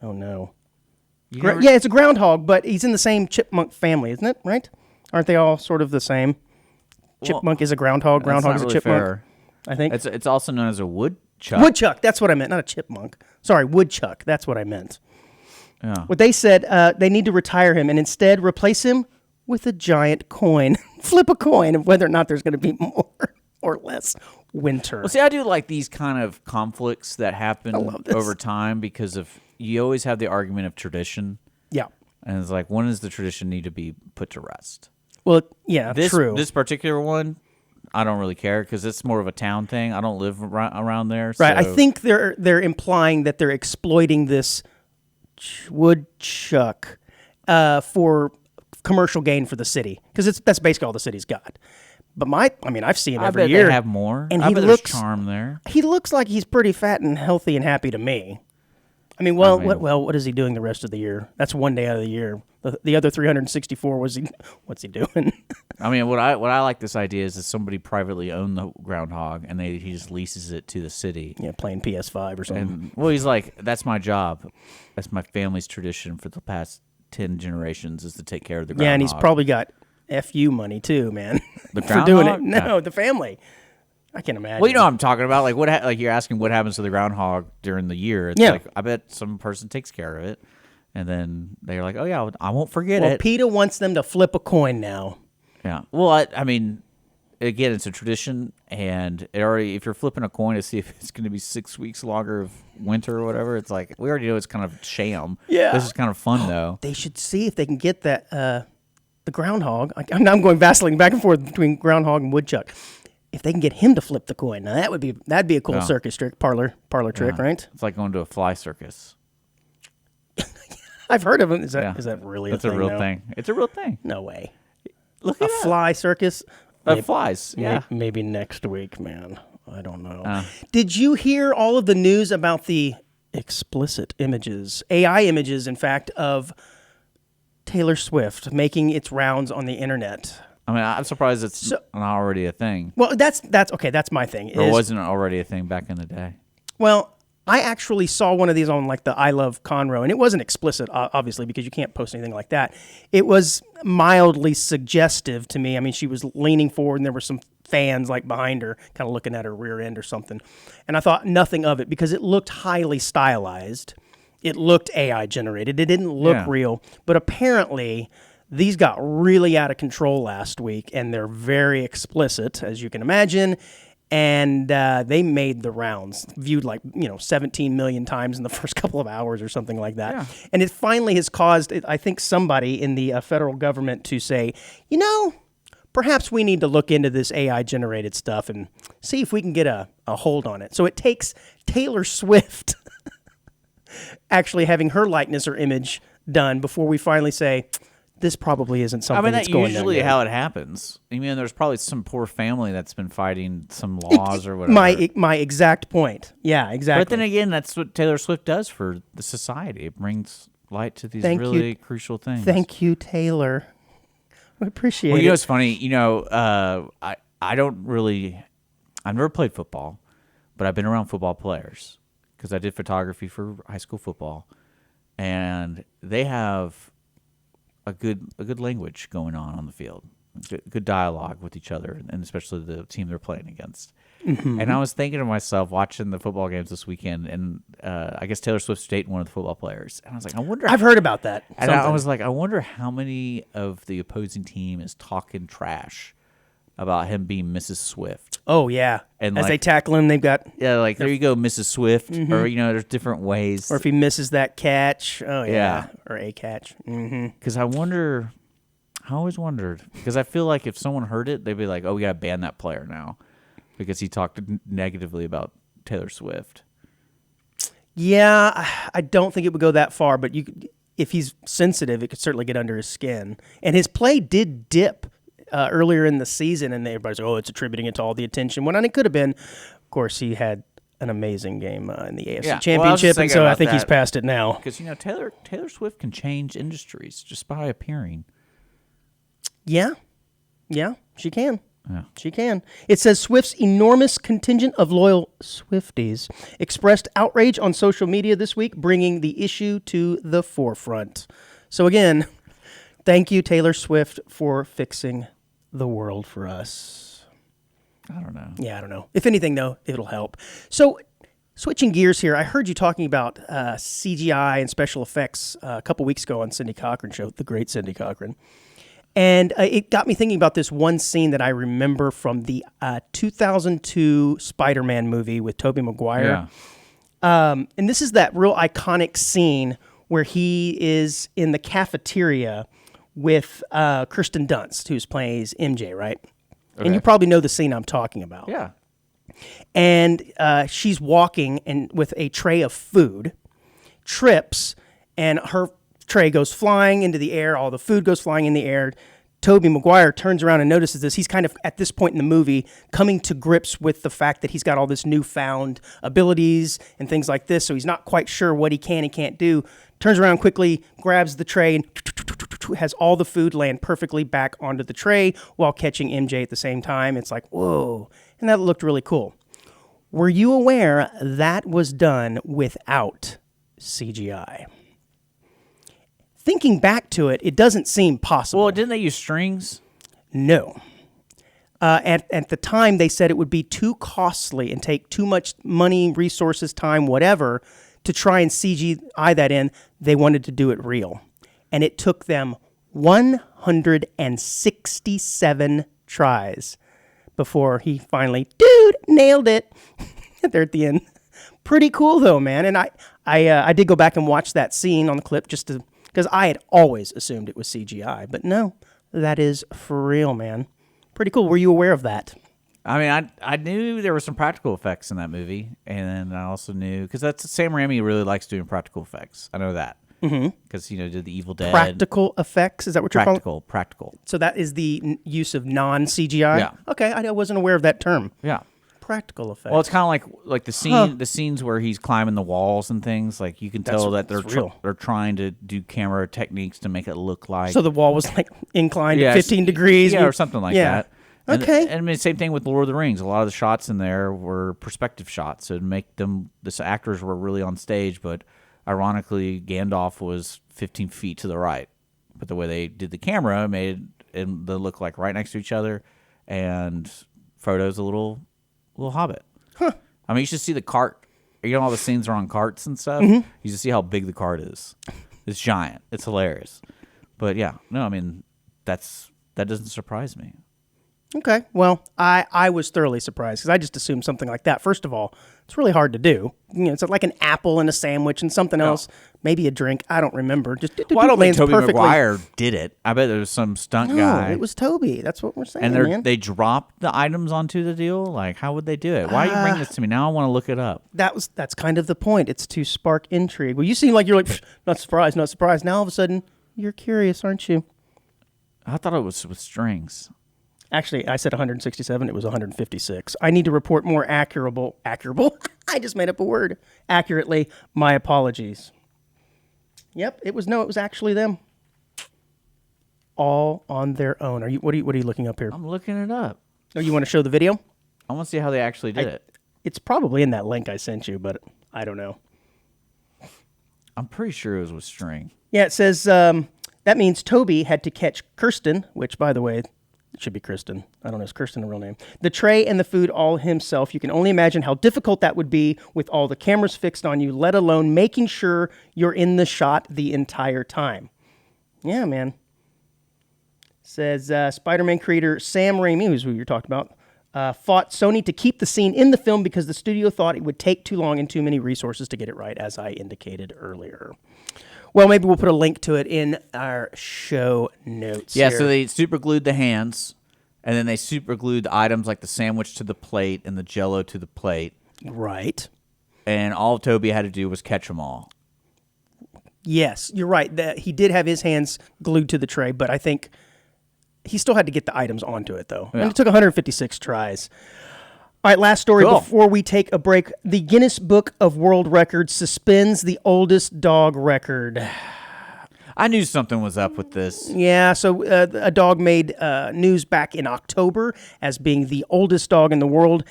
[SPEAKER 2] Oh, no. Yeah, it's a groundhog, but he's in the same chipmunk family, isn't it? Right? Aren't they all sort of the same? Chipmunk is a groundhog. Groundhog is a chipmunk. Fair. I think.
[SPEAKER 1] It's also known as a woodchuck.
[SPEAKER 2] Woodchuck. That's what I meant. Not a chipmunk. Sorry, woodchuck. That's what I meant.
[SPEAKER 1] Yeah.
[SPEAKER 2] What they said, they need to retire him and instead replace him with a giant coin. Flip a coin of whether or not there's going to be more or less winter.
[SPEAKER 1] Well, see, I do like these kind of conflicts that happen over time because you always have the argument of tradition.
[SPEAKER 2] Yeah.
[SPEAKER 1] And it's like, when does the tradition need to be put to rest?
[SPEAKER 2] Well, yeah, true.
[SPEAKER 1] This particular one, I don't really care because it's more of a town thing. I don't live around there.
[SPEAKER 2] Right.
[SPEAKER 1] So.
[SPEAKER 2] I think they're implying that they're exploiting this woodchuck for commercial gain for the city because that's basically all the city's got. But I've seen him every year.
[SPEAKER 1] I bet they have more.
[SPEAKER 2] And
[SPEAKER 1] there's charm there.
[SPEAKER 2] He looks like he's pretty fat and healthy and happy to me. What is he doing the rest of the year? That's one day out of the year. The other 364 what's he doing?
[SPEAKER 1] I mean, what I like this idea is that somebody privately owned the groundhog and he just leases it to the city.
[SPEAKER 2] Yeah, playing PS5 or something.
[SPEAKER 1] And, he's like, that's my job. That's my family's tradition for the past 10 generations is to take care of the groundhog.
[SPEAKER 2] Yeah, and he's probably got FU money too, man.
[SPEAKER 1] The
[SPEAKER 2] for doing it. No, the family. I can imagine.
[SPEAKER 1] Well, you know what I'm talking about. Like like you're asking what happens to the groundhog during the year. It's like I bet some person takes care of it, and then they're like, "Oh yeah, I won't forget it."
[SPEAKER 2] PETA wants them to flip a coin now.
[SPEAKER 1] Yeah. Well, I mean, again, it's a tradition, and if you're flipping a coin to see if it's going to be 6 weeks longer of winter or whatever, it's like we already know it's kind of sham.
[SPEAKER 2] Yeah.
[SPEAKER 1] This is kind of fun though.
[SPEAKER 2] They should see if they can get that. The groundhog. I'm going vacillating back and forth between groundhog and woodchuck. If they can get him to flip the coin, now that'd be a cool circus trick, parlor trick, right?
[SPEAKER 1] It's like going to a fly circus.
[SPEAKER 2] I've heard of it. Is that really a thing?
[SPEAKER 1] It's a real thing. It's a real thing.
[SPEAKER 2] No way.
[SPEAKER 1] Look at
[SPEAKER 2] a fly circus.
[SPEAKER 1] Flies. Yeah.
[SPEAKER 2] Maybe next week, man. I don't know. Did you hear all of the news about the explicit images, AI images, in fact, of Taylor Swift making its rounds on the internet?
[SPEAKER 1] I mean, I'm surprised it's not already a thing.
[SPEAKER 2] Well, that's okay. That's my thing.
[SPEAKER 1] Or wasn't it already a thing back in the day?
[SPEAKER 2] Well, I actually saw one of these on like the I Love Conroe, and it wasn't explicit, obviously, because you can't post anything like that. It was mildly suggestive to me. I mean, she was leaning forward, and there were some fans like behind her, kind of looking at her rear end or something. And I thought nothing of it because it looked highly stylized. It looked AI generated. It didn't look real, but apparently these got really out of control last week, and they're very explicit, as you can imagine. And they made the rounds, viewed 17 million times in the first couple of hours or something like that.
[SPEAKER 1] Yeah.
[SPEAKER 2] And it finally has caused, I think, somebody in the federal government to say, perhaps we need to look into this AI-generated stuff and see if we can get a hold on it. So it takes Taylor Swift actually having her likeness or image done before we finally say, this probably isn't something that's going
[SPEAKER 1] that's usually how it happens. I mean, there's probably some poor family that's been fighting some laws or whatever.
[SPEAKER 2] My exact point. Yeah, exactly.
[SPEAKER 1] But then again, that's what Taylor Swift does for the society. It brings light to these really crucial things.
[SPEAKER 2] Thank you, Taylor. I appreciate it.
[SPEAKER 1] Well, it's funny. I don't really. I've never played football, but I've been around football players because I did photography for high school football, and they have a good language going on the field, good dialogue with each other, and especially the team they're playing against. Mm-hmm. And I was thinking to myself, watching the football games this weekend, and I guess Taylor Swift's dating one of the football players, and I was like, I wonder.
[SPEAKER 2] I've heard about that.
[SPEAKER 1] And I was like, I wonder how many of the opposing team is talking trash about him being Mrs. Swift.
[SPEAKER 2] Oh yeah,
[SPEAKER 1] and
[SPEAKER 2] as they tackle him, they've got
[SPEAKER 1] there you go, Mrs. Swift, mm-hmm. Or there's different ways.
[SPEAKER 2] Or if he misses that catch, or a catch.
[SPEAKER 1] Because I always wondered, because I feel like if someone heard it, they'd be like, oh, we gotta ban that player now because he talked negatively about Taylor Swift.
[SPEAKER 2] Yeah, I don't think it would go that far, but if he's sensitive, it could certainly get under his skin. And his play did dip earlier in the season, and everybody's like, it's attributing it to all the attention. When it could have been, of course, he had an amazing game in the AFC Championship, and so I think he's past it now.
[SPEAKER 1] Because Taylor Swift can change industries just by appearing.
[SPEAKER 2] Yeah, she can. Yeah. She can. It says Swift's enormous contingent of loyal Swifties expressed outrage on social media this week, bringing the issue to the forefront. So again, thank you, Taylor Swift, for fixing the world for us.
[SPEAKER 1] I don't know.
[SPEAKER 2] Yeah, I don't know. If anything, though, it'll help. So, switching gears here, I heard you talking about CGI and special effects a couple weeks ago on Cindy Cochran show, the great Cindy Cochran. And it got me thinking about this one scene that I remember from the 2002 Spider-Man movie with Tobey Maguire. Yeah. And this is that real iconic scene where he is in the cafeteria with Kirsten Dunst, who's playing MJ, right? Okay. And you probably know the scene I'm talking about.
[SPEAKER 1] Yeah.
[SPEAKER 2] And she's walking with a tray of food, trips, and her tray goes flying into the air. All the food goes flying in the air. Tobey Maguire turns around and notices this. He's kind of, at this point in the movie, coming to grips with the fact that he's got all this newfound abilities and things like this, so he's not quite sure what he can and can't do. Turns around quickly, grabs the tray, and has all the food land perfectly back onto the tray while catching MJ at the same time. It's like, whoa. And that looked really cool. Were you aware that was done without CGI? Thinking back to it, it doesn't seem possible.
[SPEAKER 1] Well, didn't they use strings?
[SPEAKER 2] No. At the time, they said it would be too costly and take too much money, resources, time, whatever, to try and CGI that in. They wanted to do it real. And it took them 167 tries before he finally, nailed it. There at the end. Pretty cool, though, man. And I did go back and watch that scene on the clip just to... because I had always assumed it was CGI, but no, that is for real, man. Pretty cool. Were you aware of that?
[SPEAKER 1] I mean, I knew there were some practical effects in that movie, and I also knew because Sam Raimi really likes doing practical effects. I know that because did the Evil Dead.
[SPEAKER 2] Practical effects, is that what you're calling?
[SPEAKER 1] Practical.
[SPEAKER 2] So that is the use of non-CGI.
[SPEAKER 1] Yeah.
[SPEAKER 2] Okay, I wasn't aware of that term.
[SPEAKER 1] Yeah.
[SPEAKER 2] Practical effects.
[SPEAKER 1] Well, it's kind of like the scene, the scenes where he's climbing the walls and things. Like you can tell that they're trying to do camera techniques to make it look like.
[SPEAKER 2] So the wall was like inclined 15 degrees,
[SPEAKER 1] or something like that. And,
[SPEAKER 2] okay.
[SPEAKER 1] And I mean, same thing with Lord of the Rings. A lot of the shots in there were perspective shots, so to make them. The actors were really on stage, but ironically, Gandalf was 15 feet to the right. But the way they did the camera made them look like right next to each other, and Frodo's a little hobbit.
[SPEAKER 2] Huh.
[SPEAKER 1] I mean, you should see the cart. All the scenes are on carts and stuff. Mm-hmm. You should see how big the cart is. It's giant. It's hilarious. But yeah, no, I mean, that doesn't surprise me.
[SPEAKER 2] Okay. Well, I was thoroughly surprised because I just assumed something like that. First of all, it's really hard to do. It's like an apple and a sandwich and something else, maybe a drink. I don't remember. Just
[SPEAKER 1] Well, I don't think
[SPEAKER 2] lands
[SPEAKER 1] Tobey
[SPEAKER 2] perfectly.
[SPEAKER 1] Maguire did it. I bet there was some stunt guy.
[SPEAKER 2] It was Toby. That's what we're saying,
[SPEAKER 1] And
[SPEAKER 2] man.
[SPEAKER 1] they dropped the items onto the deal? Like, how would they do it? Why are you bringing this to me? Now I want to look it up.
[SPEAKER 2] That's kind of the point. It's to spark intrigue. Well, you seem like you're like, not surprised, not surprised. Now all of a sudden, you're curious, aren't you?
[SPEAKER 1] I thought it was with strings.
[SPEAKER 2] Actually, I said 167. It was 156. I need to report more accurable. I just made up a word. Accurately. My apologies. Yep, it was actually them. All on their own. What are you looking up here?
[SPEAKER 1] I'm looking it up.
[SPEAKER 2] Oh, you want to show the video?
[SPEAKER 1] I want to see how they actually did it.
[SPEAKER 2] It's probably in that link I sent you, but I don't know.
[SPEAKER 1] I'm pretty sure it was with string.
[SPEAKER 2] Yeah, it says that means Toby had to catch Kirsten, which, by the way, it should be Kristen. I don't know, is Kirsten a real name? The tray and the food all himself. You can only imagine how difficult that would be with all the cameras fixed on you, let alone making sure you're in the shot the entire time. Yeah, man. Says Spider-Man creator Sam Raimi, who's who you're talking about, fought Sony to keep the scene in the film because the studio thought it would take too long and too many resources to get it right, as I indicated earlier. Well, maybe we'll put a link to it in our show notes.
[SPEAKER 1] Yeah,
[SPEAKER 2] here.
[SPEAKER 1] so they super glued the hands, and then they super glued the items like the sandwich to the plate and the Jell-O to the plate.
[SPEAKER 2] Right.
[SPEAKER 1] And all Toby had to do was catch them all.
[SPEAKER 2] Yes, you're right. He did have his hands glued to the tray, but I think he still had to get the items onto it, though.
[SPEAKER 1] Yeah.
[SPEAKER 2] And it took 156 tries. All right, last story before we take a break. The Guinness Book of World Records suspends the oldest dog record.
[SPEAKER 1] I knew something was up with this.
[SPEAKER 2] Yeah, so a dog made news back in October as being the oldest dog in the world.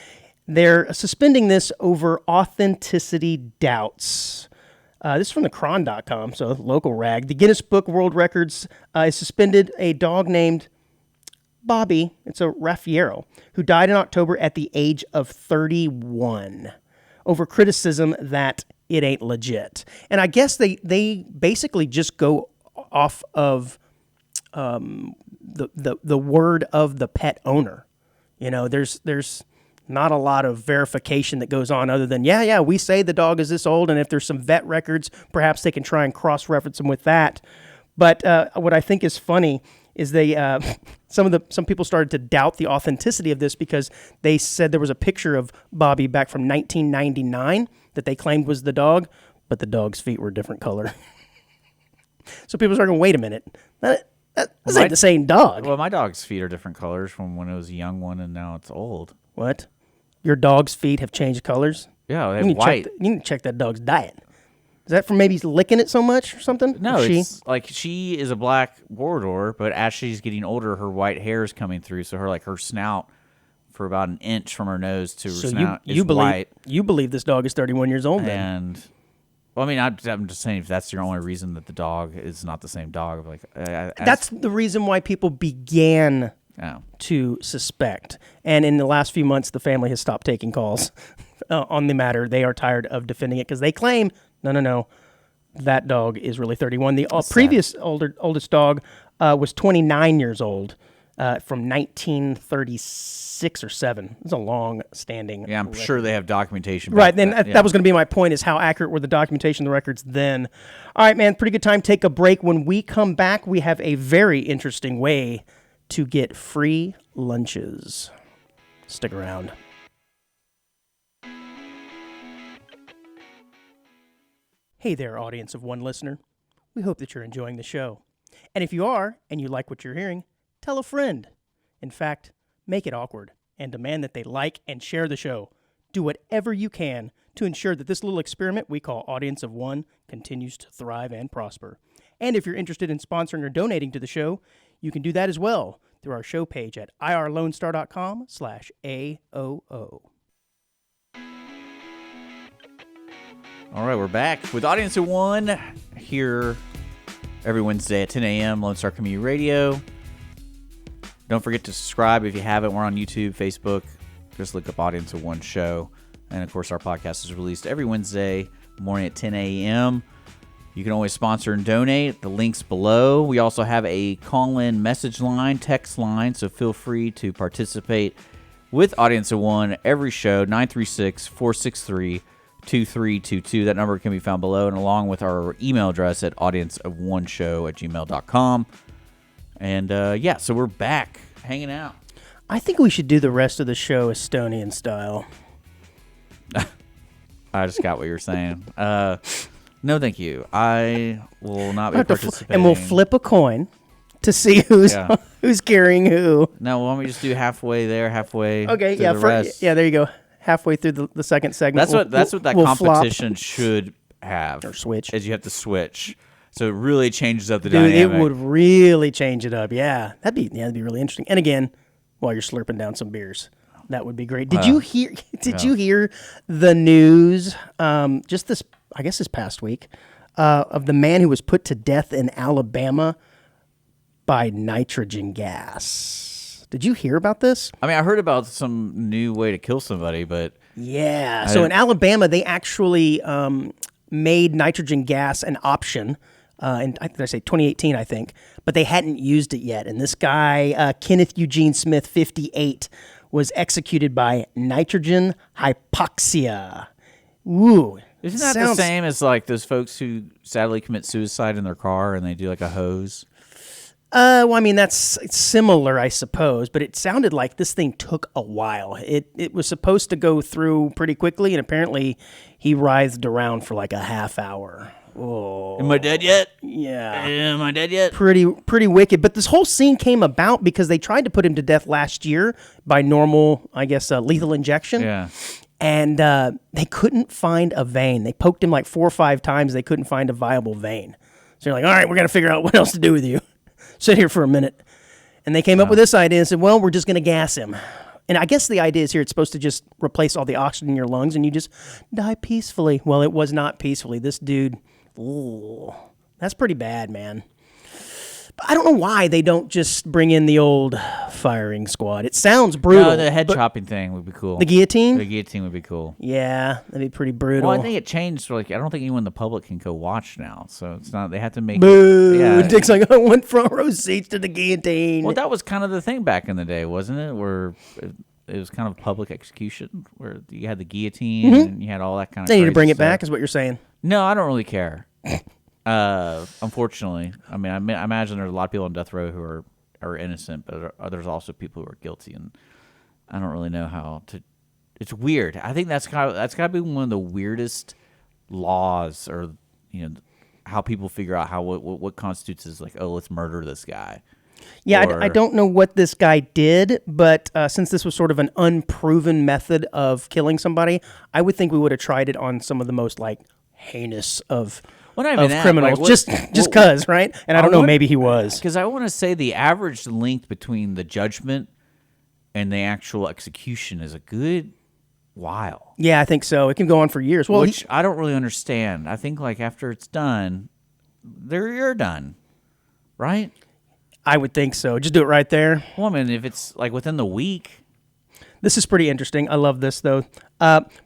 [SPEAKER 2] They're suspending this over authenticity doubts. This is from the Cron.com, so local rag. The Guinness Book of World Records has suspended a dog named Bobby, it's a Raffiero, who died in October at the age of 31 over criticism that it ain't legit. And I guess they basically just go off of the word of the pet owner. You know, there's not a lot of verification that goes on other than, yeah, we say the dog is this old, and if there's some vet records, perhaps they can try and cross-reference them with that. But what I think is funny is some people started to doubt the authenticity of this because they said there was a picture of Bobby back from 1999 that they claimed was the dog, but the dog's feet were a different color. So people started going, wait a minute, this ain't the same dog.
[SPEAKER 1] Well, my dog's feet are different colors from when it was a young one, and now it's old.
[SPEAKER 2] What? Your dog's feet have changed colors?
[SPEAKER 1] Yeah, they have white.
[SPEAKER 2] You need to check that dog's diet. Is that from maybe he's licking it so much or something?
[SPEAKER 1] No, it's like she is a black Labrador, but as she's getting older, her white hair is coming through. So her snout, for about an inch from her nose to her snout, is white.
[SPEAKER 2] You believe this dog is 31 years old then?
[SPEAKER 1] And, well, I mean, I'm just saying if that's your only reason that the dog is not the same dog. Like
[SPEAKER 2] that's the reason why people began to suspect. And in the last few months, the family has stopped taking calls on the matter. They are tired of defending it because they claim, no, that dog is really 31. The previous oldest dog was 29 years old from 1936 or 7. It's a long-standing
[SPEAKER 1] Yeah, I'm
[SPEAKER 2] record.
[SPEAKER 1] sure they have documentation.
[SPEAKER 2] Right, then that was going to be my point, is how accurate were the documentation, the records then. All right, man, pretty good time. Take a break. When we come back, we have a very interesting way to get free lunches. Stick around. Hey there, audience of one listener. We hope that you're enjoying the show. And if you are, and you like what you're hearing, tell a friend. In fact, make it awkward and demand that they like and share the show. Do whatever you can to ensure that this little experiment we call Audience of One continues to thrive and prosper. And if you're interested in sponsoring or donating to the show, you can do that as well through our show page at irlonestar.com/AOO.
[SPEAKER 1] All right, we're back with Audience of One here every Wednesday at 10 a.m. Lone Star Community Radio. Don't forget to subscribe if you haven't. We're on YouTube, Facebook. Just look up Audience of One Show. And, of course, our podcast is released every Wednesday morning at 10 a.m. You can always sponsor and donate. The link's below. We also have a call-in message line, text line, so feel free to participate with Audience of One every show, 936-463-2322. That number can be found below, and along with our email address at audienceofoneshow@gmail.com. And, so we're back, hanging out.
[SPEAKER 2] I think we should do the rest of the show Estonian style.
[SPEAKER 1] I just got what you're saying. No, thank you. I will not be participating.
[SPEAKER 2] And we'll flip a coin to see who's carrying who.
[SPEAKER 1] No, why don't we just do halfway there, halfway
[SPEAKER 2] Okay,
[SPEAKER 1] the rest?
[SPEAKER 2] Yeah, there you go. Halfway through the second segment.
[SPEAKER 1] That's what that competition should have.
[SPEAKER 2] Or switch.
[SPEAKER 1] Is you have to switch. So it really changes up the
[SPEAKER 2] Dude,
[SPEAKER 1] dynamic.
[SPEAKER 2] it would really change it up. Yeah. That'd be really interesting. And again, while you're slurping down some beers. That would be great. Did you hear the news just this past week of the man who was put to death in Alabama by nitrogen gas? Did you hear about this?
[SPEAKER 1] I mean, I heard about some new way to kill somebody, but
[SPEAKER 2] yeah. So in Alabama, they actually made nitrogen gas an option. In 2018, I think, but they hadn't used it yet. And this guy, Kenneth Eugene Smith, 58, was executed by nitrogen hypoxia. Ooh.
[SPEAKER 1] Isn't that the same as like those folks who sadly commit suicide in their car and they do like a hose?
[SPEAKER 2] Well, I mean, it's similar, I suppose, but it sounded like this thing took a while. It was supposed to go through pretty quickly, and apparently he writhed around for like a half hour. Oh.
[SPEAKER 1] Am I dead yet?
[SPEAKER 2] Yeah.
[SPEAKER 1] Am I dead yet?
[SPEAKER 2] Pretty wicked. But this whole scene came about because they tried to put him to death last year by normal, I guess, lethal injection.
[SPEAKER 1] Yeah.
[SPEAKER 2] And they couldn't find a vein. They poked him like 4 or 5 times. They couldn't find a viable vein. So you're like, all right, we're going to figure out what else to do with you. Sit here for a minute. And they came up with this idea and said, well, we're just going to gas him. And I guess the idea is here it's supposed to just replace all the oxygen in your lungs and you just die peacefully. Well, it was not peacefully. This dude... Ooh, that's pretty bad, man. But I don't know why they don't just bring in the old firing squad. It sounds brutal.
[SPEAKER 1] No, the head chopping thing would be cool.
[SPEAKER 2] The guillotine?
[SPEAKER 1] The guillotine would be cool.
[SPEAKER 2] Yeah, that'd be pretty brutal.
[SPEAKER 1] Well, I think it changed. Like, I don't think anyone in the public can go watch now. So it's not. They have to make.
[SPEAKER 2] Boo!
[SPEAKER 1] It, yeah.
[SPEAKER 2] Dick's like, I want front row seats to the guillotine.
[SPEAKER 1] Well, that was kind of the thing back in the day, wasn't it? Where it was kind of public execution, where you had the guillotine and you had all that kind of.
[SPEAKER 2] They need to bring it
[SPEAKER 1] stuff.
[SPEAKER 2] back, is what you're saying.
[SPEAKER 1] No, I don't really care. Unfortunately, I mean, I imagine there's a lot of people on death row who are innocent, but there's also people who are guilty, and I don't really know how to. It's weird. I think that's got to be one of the weirdest laws, or how people figure out what constitutes as like, oh, let's murder this guy.
[SPEAKER 2] Yeah, I don't know what this guy did, but since this was sort of an unproven method of killing somebody, I would think we would have tried it on some of the most like heinous of criminals, like, just cause, right? And I don't know, maybe he was.
[SPEAKER 1] Because I want to say the average length between the judgment and the actual execution is a good while.
[SPEAKER 2] Yeah, I think so. It can go on for years. Well,
[SPEAKER 1] which I don't really understand. I think like after it's done, you're done, right?
[SPEAKER 2] I would think so. Just do it right there.
[SPEAKER 1] Well, I mean, if it's like within the week.
[SPEAKER 2] This is pretty interesting. I love this, though.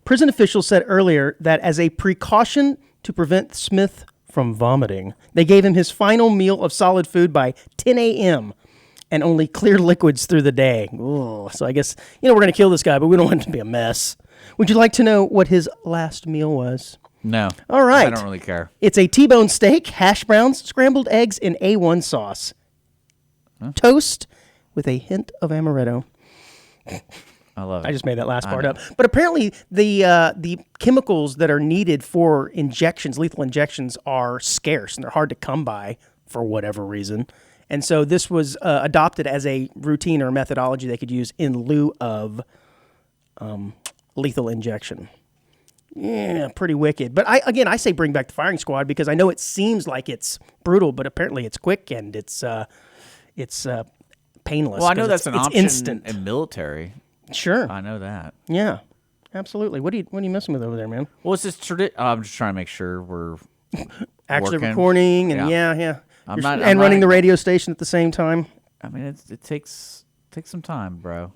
[SPEAKER 2] Prison officials said earlier that as a precaution to prevent Smith from vomiting, they gave him his final meal of solid food by 10 a.m. and only clear liquids through the day. Ooh, so I guess, we're going to kill this guy, but we don't want it to be a mess. Would you like to know what his last meal was?
[SPEAKER 1] No.
[SPEAKER 2] All right.
[SPEAKER 1] I don't really care.
[SPEAKER 2] It's a T-bone steak, hash browns, scrambled eggs, and A1 sauce. Huh? Toast with a hint of amaretto.
[SPEAKER 1] I love it.
[SPEAKER 2] I just made that last part up. But apparently the chemicals that are needed for injections, lethal injections, are scarce and they're hard to come by for whatever reason. And so this was adopted as a routine or methodology they could use in lieu of lethal injection. Yeah, pretty wicked. But I say bring back the firing squad because I know it seems like it's brutal, but apparently it's quick and it's painless.
[SPEAKER 1] Well, I know that's an option
[SPEAKER 2] instant.
[SPEAKER 1] In military.
[SPEAKER 2] Sure.
[SPEAKER 1] I know that.
[SPEAKER 2] Yeah, absolutely. What are you messing with over there, man?
[SPEAKER 1] Well, it's this I'm just trying to make sure we're
[SPEAKER 2] actually
[SPEAKER 1] working.
[SPEAKER 2] Recording and yeah.
[SPEAKER 1] I'm
[SPEAKER 2] running the radio station at the same time.
[SPEAKER 1] I mean, it takes some time, bro.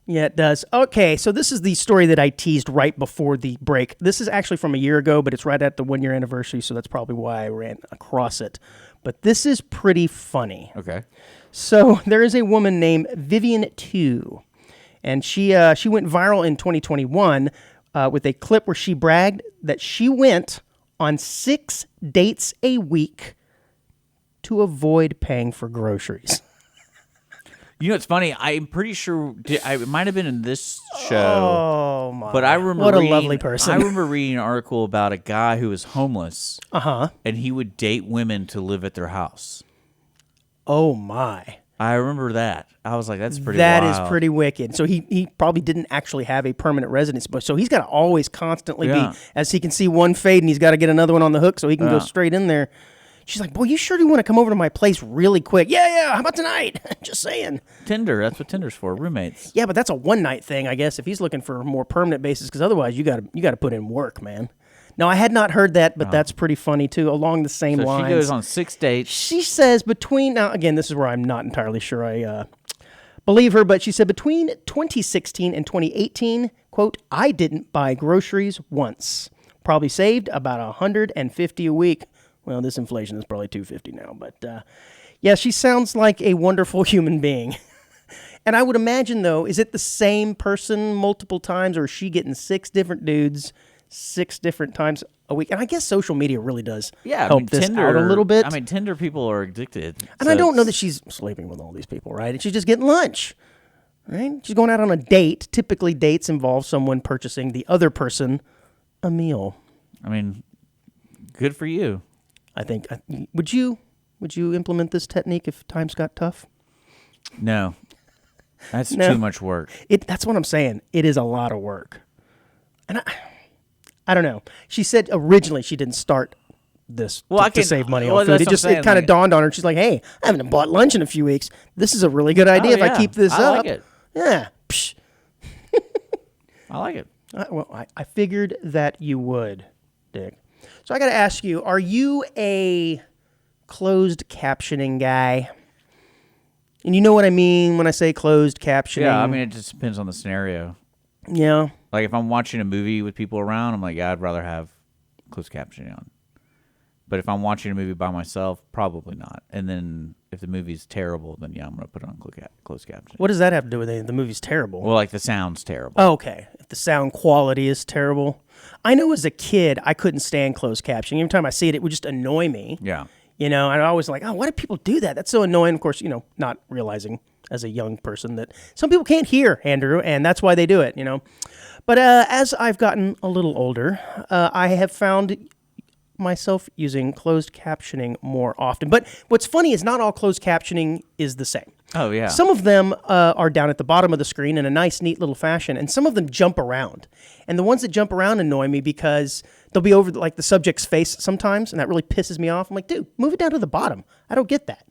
[SPEAKER 2] Yeah, it does. Okay, so this is the story that I teased right before the break. This is actually from a year ago, but it's right at the 1-year anniversary, so that's probably why I ran across it. But this is pretty funny.
[SPEAKER 1] Okay.
[SPEAKER 2] So there is a woman named Vivian Tu, and she went viral in 2021 with a clip where she bragged that she went on 6 dates a week to avoid paying for groceries.
[SPEAKER 1] You know, it's funny. I'm pretty sure it might have been in this show.
[SPEAKER 2] Oh my!
[SPEAKER 1] But I remember
[SPEAKER 2] what a lovely person.
[SPEAKER 1] I remember reading an article about a guy who was homeless.
[SPEAKER 2] Uh-huh.
[SPEAKER 1] And he would date women to live at their house.
[SPEAKER 2] Oh my!
[SPEAKER 1] I remember that. I was like, that's pretty.
[SPEAKER 2] That
[SPEAKER 1] wild.
[SPEAKER 2] is pretty wicked. So he probably didn't actually have a permanent residence, but so he's got to always constantly be, as he can see one fade, and he's got to get another one on the hook so he can go straight in there. She's like, boy, you sure do want to come over to my place really quick? Yeah. How about tonight? Just saying.
[SPEAKER 1] Tinder. That's what Tinder's for. Roommates.
[SPEAKER 2] Yeah, but that's a one-night thing, I guess. If he's looking for a more permanent basis, because otherwise you got to put in work, man. No, I had not heard that, but that's pretty funny too. Along the same lines,
[SPEAKER 1] she goes on 6 dates.
[SPEAKER 2] She says now again, this is where I'm not entirely sure I believe her, but she said between 2016 and 2018, quote, I didn't buy groceries once. Probably saved about $150 a week. Well, this inflation is probably $250 now, but yeah, she sounds like a wonderful human being. And I would imagine, though, is it the same person multiple times, or is she getting 6 different dudes 6 different times a week? And I guess social media really does help this out a little bit.
[SPEAKER 1] I mean, Tinder people are addicted.
[SPEAKER 2] And I don't know that she's sleeping with all these people, right? And she's just getting lunch, right? She's going out on a date. Typically, dates involve someone purchasing the other person a meal.
[SPEAKER 1] I mean, good for you.
[SPEAKER 2] I think. Would you implement this technique if times got tough?
[SPEAKER 1] No. That's too much work.
[SPEAKER 2] That's what I'm saying. It is a lot of work. And I don't know. She said originally she didn't start this to save money on food. It kind of dawned on her. She's like, hey, I haven't bought lunch in a few weeks. This is a really good idea if I keep this up.
[SPEAKER 1] I like it.
[SPEAKER 2] Yeah. Psh.
[SPEAKER 1] I like it.
[SPEAKER 2] I figured that you would, Dick. So I got to ask you, are you a closed captioning guy? And you know what I mean when I say closed captioning?
[SPEAKER 1] Yeah, I mean, it just depends on the scenario.
[SPEAKER 2] Yeah.
[SPEAKER 1] Like, if I'm watching a movie with people around, I'm like, yeah, I'd rather have closed captioning on. But if I'm watching a movie by myself, probably not. And then if the movie's terrible, then yeah, I'm going to put it on closed captioning.
[SPEAKER 2] What does that have to do with it? The movie's terrible?
[SPEAKER 1] Well, like, the sound's terrible.
[SPEAKER 2] Oh, okay. If the sound quality is terrible. I know as a kid, I couldn't stand closed captioning. Every time I see it, it would just annoy me.
[SPEAKER 1] Yeah.
[SPEAKER 2] You know, and I was like, oh, why do people do that? That's so annoying. Of course, not realizing as a young person that some people can't hear, Andrew, and that's why they do it, But as I've gotten a little older, I have found myself using closed captioning more often. But what's funny is not all closed captioning is the same.
[SPEAKER 1] Oh, yeah.
[SPEAKER 2] Some of them are down at the bottom of the screen in a nice, neat little fashion, and some of them jump around. And the ones that jump around annoy me because they'll be over the subject's face sometimes, and that really pisses me off. I'm like, dude, move it down to the bottom. I don't get that.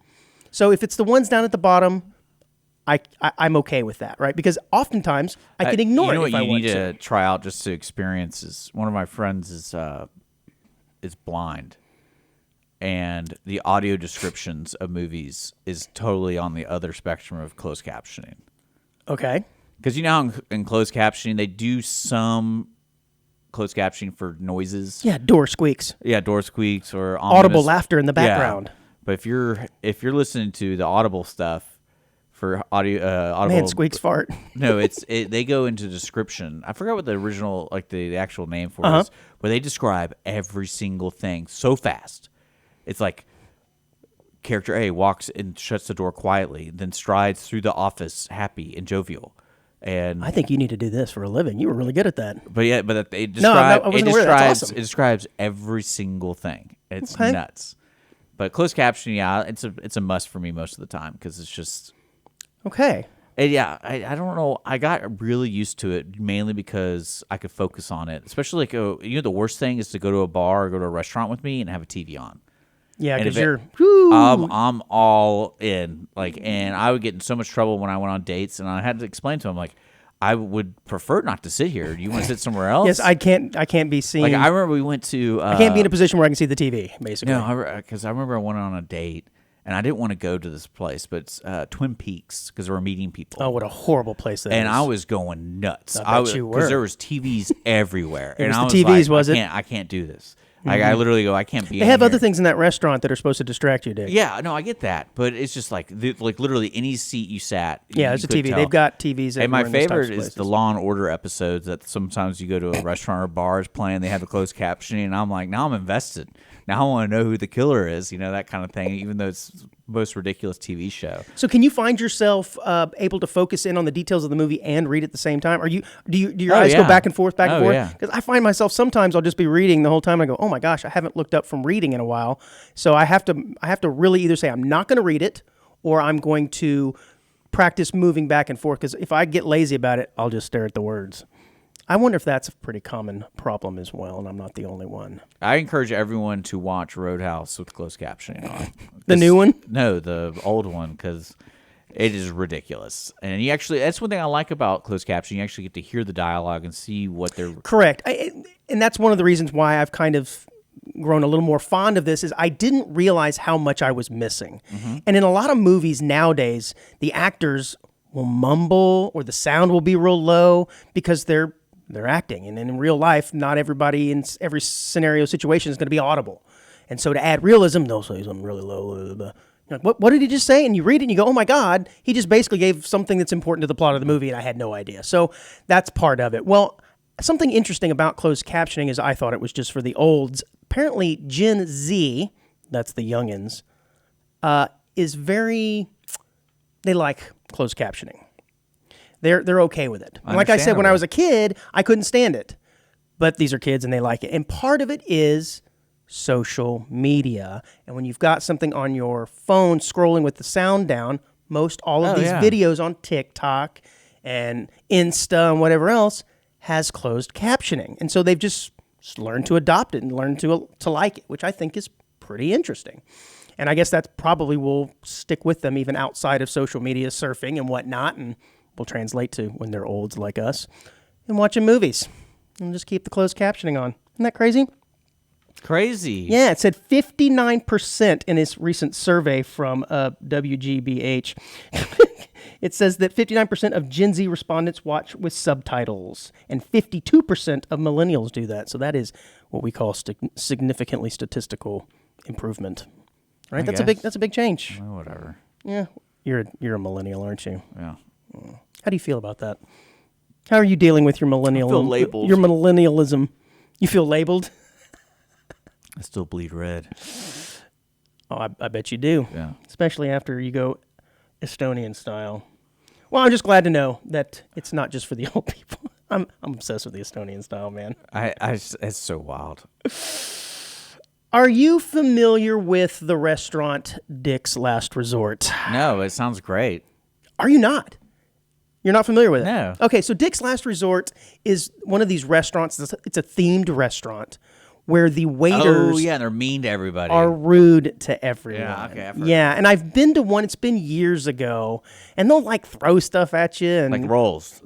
[SPEAKER 2] So if it's the ones down at the bottom, I'm okay with that, right? Because oftentimes I can ignore it if I want to.
[SPEAKER 1] You know what you need to try out just to experience is one of my friends is blind, and the audio descriptions of movies is totally on the other spectrum of closed captioning.
[SPEAKER 2] Okay.
[SPEAKER 1] Because you know how in closed captioning they do some closed captioning for noises.
[SPEAKER 2] Yeah, door squeaks.
[SPEAKER 1] Yeah, door squeaks or
[SPEAKER 2] audible laughter in the background.
[SPEAKER 1] Yeah. But if you're listening to the audible stuff for audible,
[SPEAKER 2] man squeaks fart.
[SPEAKER 1] No, they go into description. I forgot what the original, like the actual name for it is, where they describe every single thing so fast. It's like character A walks and shuts the door quietly, then strides through the office happy and jovial. And
[SPEAKER 2] I think you need to do this for a living. You were really good at that.
[SPEAKER 1] But yeah, but it describes
[SPEAKER 2] I wasn't aware. That's awesome.
[SPEAKER 1] It describes every single thing. It's nuts. But closed captioning, yeah, it's a must for me most of the time because it's just
[SPEAKER 2] okay.
[SPEAKER 1] And yeah, I don't know. I got really used to it mainly because I could focus on it. Especially the worst thing is to go to a bar or go to a restaurant with me and have a TV on.
[SPEAKER 2] Yeah, because you're.
[SPEAKER 1] I'm all in. And I would get in so much trouble when I went on dates, and I had to explain to him I would prefer not to sit here. Do you want to sit somewhere else?
[SPEAKER 2] Yes, I can't be seen.
[SPEAKER 1] I remember we went to.
[SPEAKER 2] I can't be in a position where I can see the TV. Basically,
[SPEAKER 1] no, because I remember I went on a date, and I didn't want to go to this place, but it's Twin Peaks because we're meeting people.
[SPEAKER 2] Oh, what a horrible place that
[SPEAKER 1] and
[SPEAKER 2] is.
[SPEAKER 1] I was going nuts.
[SPEAKER 2] I bet you were.
[SPEAKER 1] Because there was TVs everywhere.
[SPEAKER 2] It was
[SPEAKER 1] and
[SPEAKER 2] the
[SPEAKER 1] I
[SPEAKER 2] TVs, was it?
[SPEAKER 1] I can't do this. I literally go, I can't be
[SPEAKER 2] They
[SPEAKER 1] in
[SPEAKER 2] have
[SPEAKER 1] here.
[SPEAKER 2] other things in that restaurant that are supposed to distract you, Dick.
[SPEAKER 1] Yeah, no, I get that, but it's just like literally any seat you sat.
[SPEAKER 2] Yeah,
[SPEAKER 1] you
[SPEAKER 2] it's a
[SPEAKER 1] could
[SPEAKER 2] TV.
[SPEAKER 1] tell.
[SPEAKER 2] They've got TVs.
[SPEAKER 1] And my
[SPEAKER 2] everywhere in those types
[SPEAKER 1] favorite
[SPEAKER 2] of
[SPEAKER 1] is
[SPEAKER 2] places.
[SPEAKER 1] the Law and Order episodes that sometimes you go to a restaurant or bar is playing. They have the closed captioning, and I'm like, now I'm invested. Now I want to know who the killer is. That kind of thing. Even though it's the most ridiculous TV show.
[SPEAKER 2] So can you find yourself able to focus in on the details of the movie and read at the same time? Do your eyes go back and forth, back and forth?
[SPEAKER 1] Yeah.
[SPEAKER 2] Because I find myself sometimes I'll just be reading the whole time. I go, oh my gosh, I haven't looked up from reading in a while. So I have to really either say I'm not going to read it or I'm going to practice moving back and forth. Because if I get lazy about it, I'll just stare at the words. I wonder if that's a pretty common problem as well, and I'm not the only one.
[SPEAKER 1] I encourage everyone to watch Roadhouse with closed captioning on.
[SPEAKER 2] The new one?
[SPEAKER 1] No, the old one, because it is ridiculous. And that's one thing I like about closed captioning. You actually get to hear the dialogue and see what they're...
[SPEAKER 2] Correct. And that's one of the reasons why I've kind of grown a little more fond of this is I didn't realize how much I was missing. Mm-hmm. And in a lot of movies nowadays, the actors will mumble or the sound will be real low because they're acting. And in real life, not everybody in every scenario situation is going to be audible. And so to add realism, they'll say something really low. Blah, blah, blah. You're like, what did he just say? And you read it and you go, oh my God, he just basically gave something that's important to the plot of the movie and I had no idea. So that's part of it. Well, something interesting about closed captioning is I thought it was just for the olds. Apparently Gen Z, that's the youngins, they like closed captioning. They're okay with it. And like I said, when I was a kid, I couldn't stand it. But these are kids and they like it. And part of it is social media. And when you've got something on your phone scrolling with the sound down, most all of these videos on TikTok and Insta and whatever else has closed captioning. And so they've just learned to adopt it and learned to like it, which I think is pretty interesting. And I guess that probably will stick with them even outside of social media, surfing and whatnot, and will translate to when they're olds like us and watching movies. And just keep the closed captioning on. Isn't that crazy?
[SPEAKER 1] Crazy.
[SPEAKER 2] Yeah, it said 59% in this recent survey from WGBH. It says that 59% of Gen Z respondents watch with subtitles, and 52% of millennials do that. So that is what we call significantly statistical improvement. Right? That's a big change.
[SPEAKER 1] Well, whatever.
[SPEAKER 2] Yeah, you're a millennial, aren't you?
[SPEAKER 1] Yeah.
[SPEAKER 2] How do you feel about that? How are you dealing with your millennial?
[SPEAKER 1] I feel labeled.
[SPEAKER 2] Your millennialism. You feel labeled?
[SPEAKER 1] I still bleed red.
[SPEAKER 2] Oh, I bet you do.
[SPEAKER 1] Yeah.
[SPEAKER 2] Especially after you go Estonian style. Well, I'm just glad to know that it's not just for the old people. I'm obsessed with the Estonian style, man.
[SPEAKER 1] It's so wild.
[SPEAKER 2] Are you familiar with the restaurant Dick's Last Resort?
[SPEAKER 1] No, it sounds great.
[SPEAKER 2] Are you not? You're not familiar with it?
[SPEAKER 1] No.
[SPEAKER 2] Okay, so Dick's Last Resort is one of these restaurants. It's a themed restaurant where the waiters
[SPEAKER 1] and they're mean to everybody.
[SPEAKER 2] are rude to everyone.
[SPEAKER 1] Yeah, okay, I've heard
[SPEAKER 2] yeah, and I've been to one. It's been years ago, and they'll like throw stuff at you and
[SPEAKER 1] like rolls,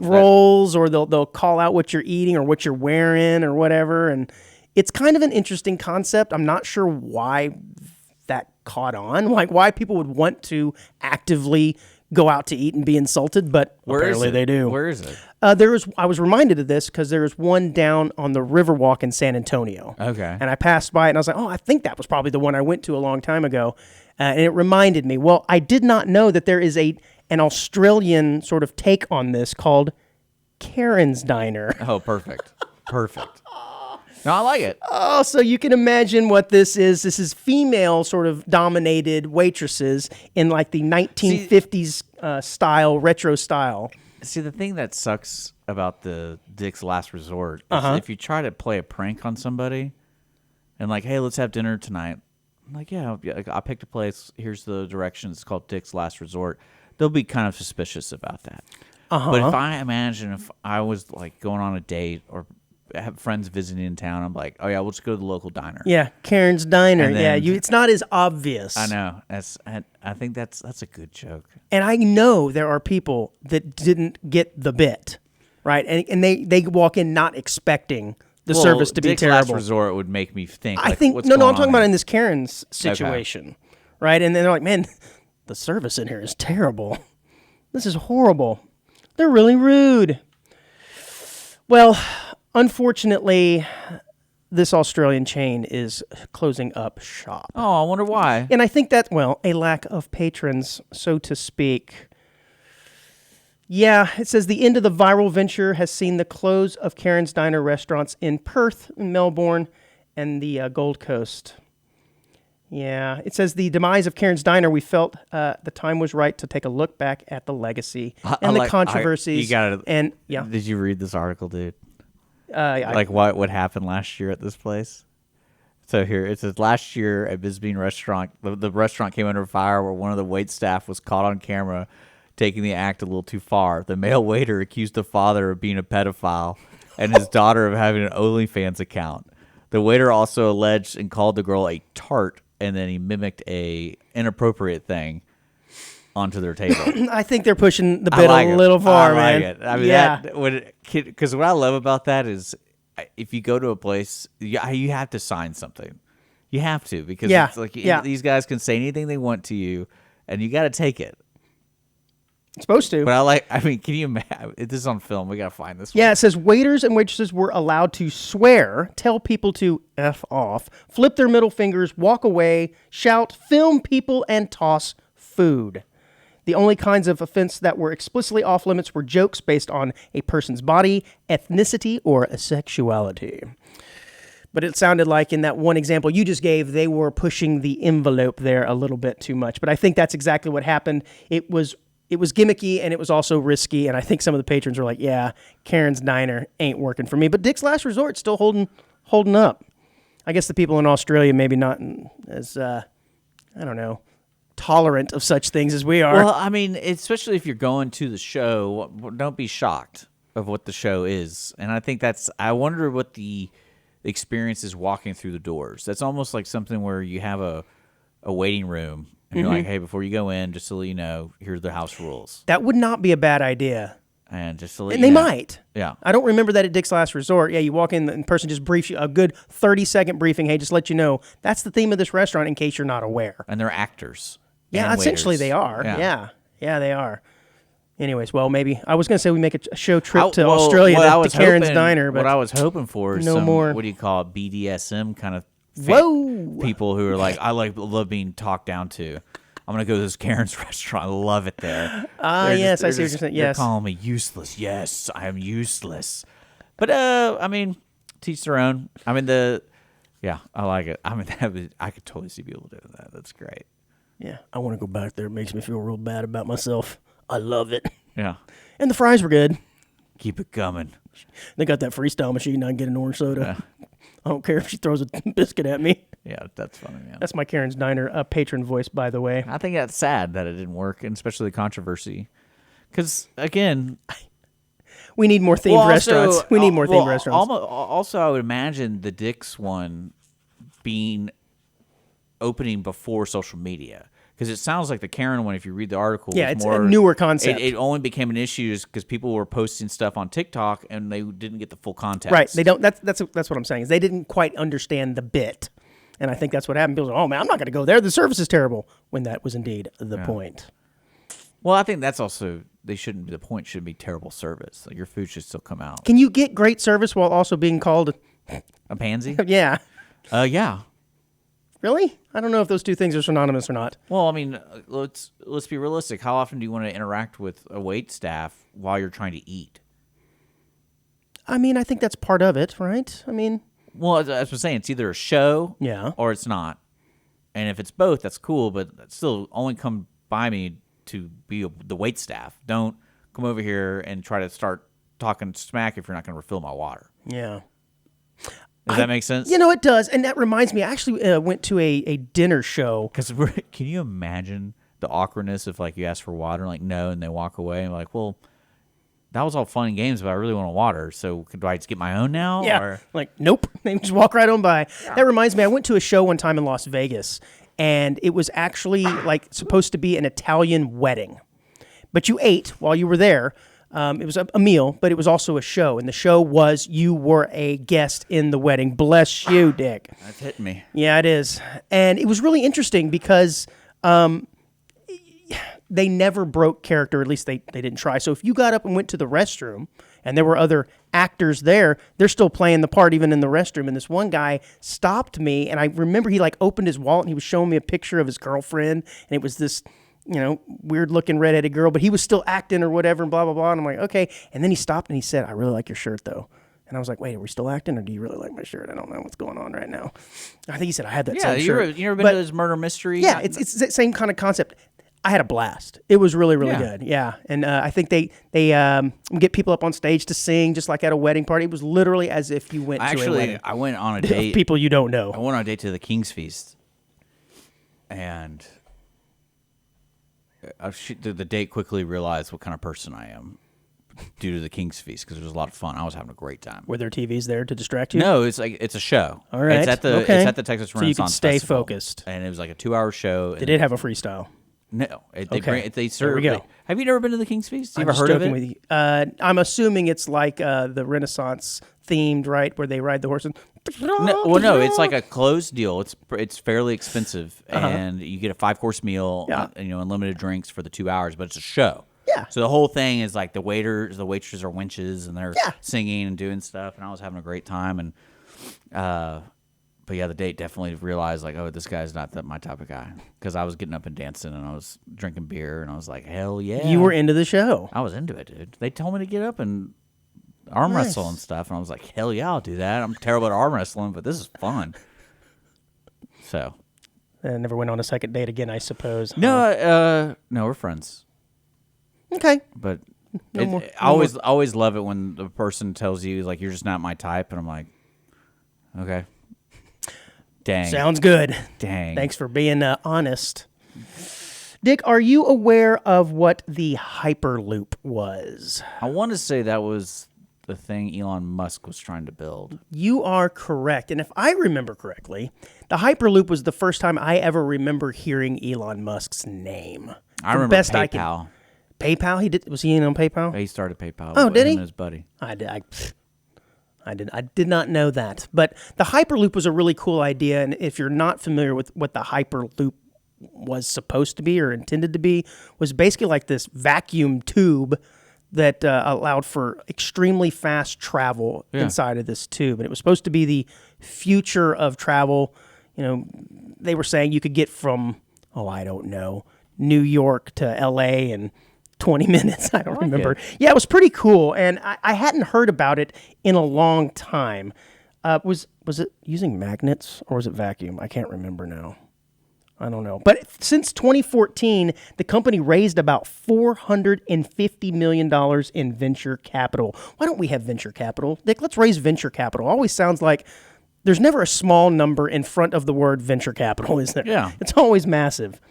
[SPEAKER 2] or they'll call out what you're eating or what you're wearing or whatever, and it's kind of an interesting concept. I'm not sure why that caught on, like why people would want to actively go out to eat and be insulted, but apparently they do.
[SPEAKER 1] Where is it?
[SPEAKER 2] I was reminded of this because there was one down on the Riverwalk in San Antonio.
[SPEAKER 1] Okay.
[SPEAKER 2] And I passed by it and I was like, oh, I think that was probably the one I went to a long time ago. And it reminded me. Well, I did not know that there is an Australian sort of take on this called Karen's Diner.
[SPEAKER 1] Oh, perfect. Perfect. No, I like it.
[SPEAKER 2] Oh, so you can imagine what this is. This is female sort of dominated waitresses in like the 1950s style, retro style.
[SPEAKER 1] See, the thing that sucks about the Dick's Last Resort is if you try to play a prank on somebody and like, hey, let's have dinner tonight. I'm like, yeah, I picked a place. Here's the directions. It's called Dick's Last Resort. They'll be kind of suspicious about that. But if I was like going on a date or have friends visiting in town, I'm like, oh yeah, we'll just go to the local diner.
[SPEAKER 2] Yeah, Karen's Diner.
[SPEAKER 1] And then,
[SPEAKER 2] it's not as obvious.
[SPEAKER 1] I know. I think that's a good joke.
[SPEAKER 2] And I know there are people that didn't get the bit, right? And they walk in not expecting the service to be
[SPEAKER 1] Dick's
[SPEAKER 2] terrible.
[SPEAKER 1] Last Resort would make me think.
[SPEAKER 2] I
[SPEAKER 1] like,
[SPEAKER 2] think
[SPEAKER 1] what's
[SPEAKER 2] no,
[SPEAKER 1] going
[SPEAKER 2] I'm talking
[SPEAKER 1] on
[SPEAKER 2] about
[SPEAKER 1] here?
[SPEAKER 2] in this Karen's situation, right? And then they're like, man, the service in here is terrible. This is horrible. They're really rude. Well, unfortunately, this Australian chain is closing up shop.
[SPEAKER 1] Oh, I wonder why.
[SPEAKER 2] And I think that, well, a lack of patrons, so to speak. Yeah, it says the end of the viral venture has seen the close of Karen's Diner restaurants in Perth, Melbourne, and the Gold Coast. Yeah, it says the demise of Karen's Diner, we felt the time was right to take a look back at the legacy and the controversies.
[SPEAKER 1] Did you read this article, dude? What happened last year at this place? So here, it says last year at Bisbee Restaurant, the restaurant came under fire where one of the wait staff was caught on camera taking the act a little too far. The male waiter accused the father of being a pedophile and his daughter of having an OnlyFans account. The waiter also alleged and called the girl a tart, and then he mimicked a inappropriate thing onto their table.
[SPEAKER 2] I think they're pushing the bit a little far, man.
[SPEAKER 1] I like it. I mean, because what I love about that is if you go to a place, you have to sign something. You have to, because it's like these guys can say anything they want to you, and you got to take it.
[SPEAKER 2] Supposed to.
[SPEAKER 1] But can you imagine? This is on film. We got to find this one.
[SPEAKER 2] Yeah, it says waiters and waitresses were allowed to swear, tell people to F off, flip their middle fingers, walk away, shout, film people, and toss food. The only kinds of offense that were explicitly off limits were jokes based on a person's body, ethnicity, or sexuality. But it sounded like in that one example you just gave, they were pushing the envelope there a little bit too much. But I think that's exactly what happened. It was gimmicky, and it was also risky, and I think some of the patrons were like, yeah, Karen's Diner ain't working for me. But Dick's Last Resort's still holding up. I guess the people in Australia maybe not as, tolerant of such things as we are.
[SPEAKER 1] Well, I mean, especially if you're going to the show, don't be shocked of what the show is. And I think I wonder what the experience is walking through the doors. That's almost like something where you have a waiting room, and you're like, hey, before you go in, just to let you know, here's the house rules.
[SPEAKER 2] That would not be a bad idea.
[SPEAKER 1] And just to let
[SPEAKER 2] and
[SPEAKER 1] you know.
[SPEAKER 2] They might.
[SPEAKER 1] Yeah.
[SPEAKER 2] I don't remember that at Dick's Last Resort. Yeah, you walk in, the person just briefs you, a good 30-second briefing. Hey, just let you know, that's the theme of this restaurant in case you're not aware.
[SPEAKER 1] And they're actors.
[SPEAKER 2] Yeah, essentially
[SPEAKER 1] waiters.
[SPEAKER 2] They are. Yeah, they are. Anyways, well, maybe I was going to say we make a show trip to Australia to Karen's Diner. But
[SPEAKER 1] what I was hoping for is
[SPEAKER 2] no more.
[SPEAKER 1] What do you call it, BDSM kind of people who are like, I love being talked down to. I'm going to go to this Karen's restaurant. I love it there.
[SPEAKER 2] Yes, I see what you're saying. Yes.
[SPEAKER 1] They're calling me useless. Yes, I am useless. But, I mean, teach their own. I mean, I like it. I mean, I could totally see people doing that. That's great.
[SPEAKER 2] Yeah, I want to go back there. It makes me feel real bad about myself. I love it.
[SPEAKER 1] Yeah.
[SPEAKER 2] And the fries were good.
[SPEAKER 1] Keep it coming.
[SPEAKER 2] They got that freestyle machine. I can get an orange soda. Yeah. I don't care if she throws a biscuit at me.
[SPEAKER 1] Yeah, that's funny, man.
[SPEAKER 2] That's my Karen's Diner patron voice, by the way.
[SPEAKER 1] I think that's sad that it didn't work, and especially the controversy. Because, again...
[SPEAKER 2] we need more themed restaurants. We need more themed restaurants.
[SPEAKER 1] Also, I would imagine the Dick's one opening before social media. Because it sounds like the Karen one, if you read the article,
[SPEAKER 2] it's a newer concept.
[SPEAKER 1] It only became an issue because people were posting stuff on TikTok and they didn't get the full context.
[SPEAKER 2] Right. They don't. That's what I'm saying. Is they didn't quite understand the bit, and I think that's what happened. People say, "Oh man, I'm not going to go there. The service is terrible." When that was indeed the point.
[SPEAKER 1] Well, I think that's also the point shouldn't be terrible service. Like your food should still come out.
[SPEAKER 2] Can you get great service while also being called
[SPEAKER 1] a pansy?
[SPEAKER 2] Yeah.
[SPEAKER 1] Yeah.
[SPEAKER 2] Really? I don't know if those two things are synonymous or not.
[SPEAKER 1] Well, I mean, let's be realistic. How often do you want to interact with a wait staff while you're trying to eat?
[SPEAKER 2] I mean, I think that's part of it, right? I mean...
[SPEAKER 1] Well, as I'm saying, it's either a show or it's not. And if it's both, that's cool, but still only come by me to be the wait staff. Don't come over here and try to start talking smack if you're not going to refill my water.
[SPEAKER 2] Yeah.
[SPEAKER 1] Does that make sense?
[SPEAKER 2] It does. And that reminds me, I actually went to a dinner show.
[SPEAKER 1] Because can you imagine the awkwardness if, like, you ask for water, like, no, and they walk away, and like, well, that was all fun and games, but I really want water, so do I just get my own now?
[SPEAKER 2] Yeah,
[SPEAKER 1] or?
[SPEAKER 2] Like, nope. They just walk right on by. Yeah. That reminds me, I went to a show one time in Las Vegas, and it was actually, like, supposed to be an Italian wedding. But you ate while you were there. It was a meal, but it was also a show. And the show was you were a guest in the wedding. Bless you, Dick.
[SPEAKER 1] That's hitting me.
[SPEAKER 2] Yeah, it is. And it was really interesting because They never broke character, at least they didn't try. So if you got up and went to the restroom and there were other actors there, they're still playing the part even in the restroom. And this one guy stopped me, and I remember he like opened his wallet and he was showing me a picture of his girlfriend, and it was this, weird looking redheaded girl, but he was still acting or whatever and blah, blah, blah. And I'm like, okay. And then he stopped and he said, I really like your shirt though. And I was like, wait, are we still acting, or do you really like my shirt? I don't know what's going on right now. I think he said I had that same shirt.
[SPEAKER 1] You ever been to those murder mystery?
[SPEAKER 2] Yeah, it's the same kind of concept. I had a blast. It was really, really good. Yeah, and I think they get people up on stage to sing, just like at a wedding party. It was literally as if you went to a wedding.
[SPEAKER 1] I went on a date.
[SPEAKER 2] People you don't know.
[SPEAKER 1] I went on a date to the King's Feast, and the date quickly realized what kind of person I am due to the King's Feast, because it was a lot of fun. I was having a great time.
[SPEAKER 2] Were there TVs there to distract you?
[SPEAKER 1] No, it's a show.
[SPEAKER 2] All right,
[SPEAKER 1] it's at the Texas Renaissance
[SPEAKER 2] so you could stay
[SPEAKER 1] Festival,
[SPEAKER 2] focused.
[SPEAKER 1] and it was like a 2-hour show.
[SPEAKER 2] They did have a freestyle.
[SPEAKER 1] No, they serve.
[SPEAKER 2] There we go.
[SPEAKER 1] Have you never been to the King's Feast? You
[SPEAKER 2] I'm
[SPEAKER 1] ever heard of it?
[SPEAKER 2] with you. I'm assuming it's like the Renaissance themed, right, where they ride the horses.
[SPEAKER 1] No, it's like a closed deal. It's fairly expensive, and you get a 5-course meal, unlimited drinks for the 2 hours, but it's a show.
[SPEAKER 2] Yeah.
[SPEAKER 1] So the whole thing is like the waitresses are winches, and they're singing and doing stuff, and I was having a great time, and but yeah, the date definitely realized like, oh, this guy's not my type of guy, because I was getting up and dancing and I was drinking beer and I was like, hell yeah.
[SPEAKER 2] You were into the show.
[SPEAKER 1] I was into it, dude. They told me to get up and arm wrestle and stuff, and I was like, hell yeah, I'll do that. I'm terrible at arm wrestling, but this is fun. So.
[SPEAKER 2] I never went on a second date again, I suppose.
[SPEAKER 1] No, we're friends.
[SPEAKER 2] Okay.
[SPEAKER 1] But I always love it when the person tells you like, you're just not my type, and I'm like, okay. Dang.
[SPEAKER 2] Sounds good.
[SPEAKER 1] Dang.
[SPEAKER 2] Thanks for being honest. Dick, are you aware of what the Hyperloop was?
[SPEAKER 1] I want to say that was the thing Elon Musk was trying to build.
[SPEAKER 2] You are correct. And if I remember correctly, the Hyperloop was the first time I ever remember hearing Elon Musk's name.
[SPEAKER 1] I remember PayPal.
[SPEAKER 2] PayPal? Was he in on PayPal?
[SPEAKER 1] He started PayPal.
[SPEAKER 2] Oh, did he?
[SPEAKER 1] Him and his buddy.
[SPEAKER 2] I did not know that. But the Hyperloop was a really cool idea, and if you're not familiar with what the Hyperloop was supposed to be or intended to be, was basically like this vacuum tube that allowed for extremely fast travel inside of this tube. And it was supposed to be the future of travel. They were saying you could get from, I don't know, New York to L.A. in 20 minutes. I don't remember. Yeah, it was pretty cool, and I hadn't heard about it in a long time. Was it using magnets or was it vacuum? I can't remember now. I don't know. But since 2014, the company raised about $450 million in venture capital. Why don't we have venture capital? Dick, let's raise venture capital. Always sounds like there's never a small number in front of the word venture capital, is there?
[SPEAKER 1] Yeah.
[SPEAKER 2] It's always massive.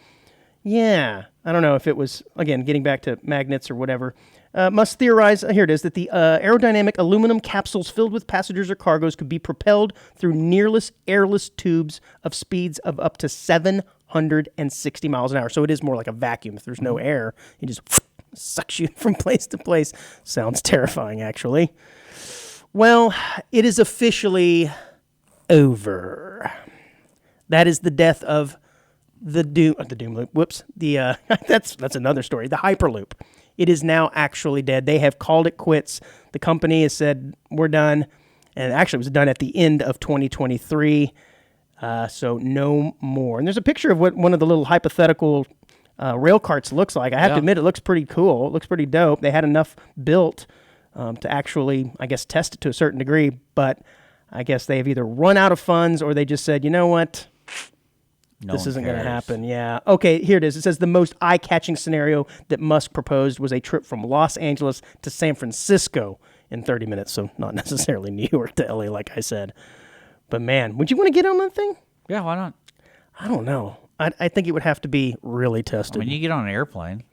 [SPEAKER 2] Yeah. I don't know if it was, again, getting back to magnets or whatever. Must theorize, here it is, that the aerodynamic aluminum capsules filled with passengers or cargoes could be propelled through nearless, airless tubes of speeds of up to 760 miles an hour. So it is more like a vacuum. If there's no air, it just sucks you from place to place. Sounds terrifying, actually. Well, it is officially over. That is the death of the Doom Loop. Whoops. That's another story. The Hyperloop. It is now actually dead. They have called it quits. The company has said, we're done. And actually, it was done at the end of 2023. So no more. And there's a picture of what one of the little hypothetical rail carts looks like. I have to admit, it looks pretty cool. It looks pretty dope. They had enough built to actually, I guess, test it to a certain degree. But I guess they have either run out of funds or they just said, you know what? This isn't going to happen. Yeah. Okay, here it is. It says the most eye-catching scenario that Musk proposed was a trip from Los Angeles to San Francisco in 30 minutes. So not necessarily New York to LA, like I said. But man, would you want to get on that thing?
[SPEAKER 1] Yeah, why not?
[SPEAKER 2] I don't know. I think it would have to be really tested.
[SPEAKER 1] When you get on an airplane.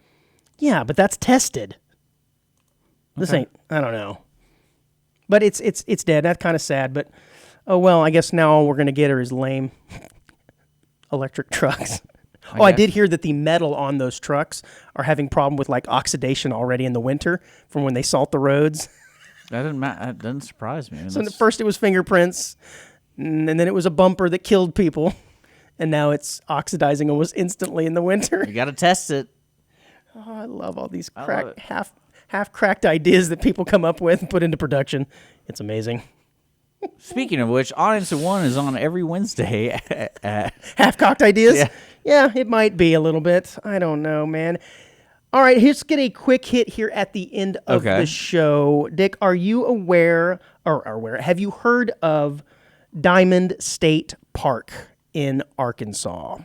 [SPEAKER 2] Yeah, but that's tested. This ain't, I don't know. But it's dead. That's kind of sad. But, oh, well, I guess now all we're going to get are his lame electric trucks. I did hear that the metal on those trucks are having problem with like oxidation already in the winter from when they salt the roads.
[SPEAKER 1] That doesn't surprise me.
[SPEAKER 2] So first it was fingerprints, and then it was a bumper that killed people, and now it's oxidizing almost instantly in the winter.
[SPEAKER 1] You got to test it.
[SPEAKER 2] Oh, I love all these
[SPEAKER 1] love it.
[SPEAKER 2] half cracked ideas that people come up with and put into production. It's amazing.
[SPEAKER 1] Speaking of which, Audience of One is on every Wednesday.
[SPEAKER 2] Half cocked ideas?
[SPEAKER 1] Yeah.
[SPEAKER 2] Yeah, it might be a little bit. I don't know, man. All right, let's get a quick hit here at the end of the show. Dick, are you aware, have you heard of Diamond State Park in Arkansas?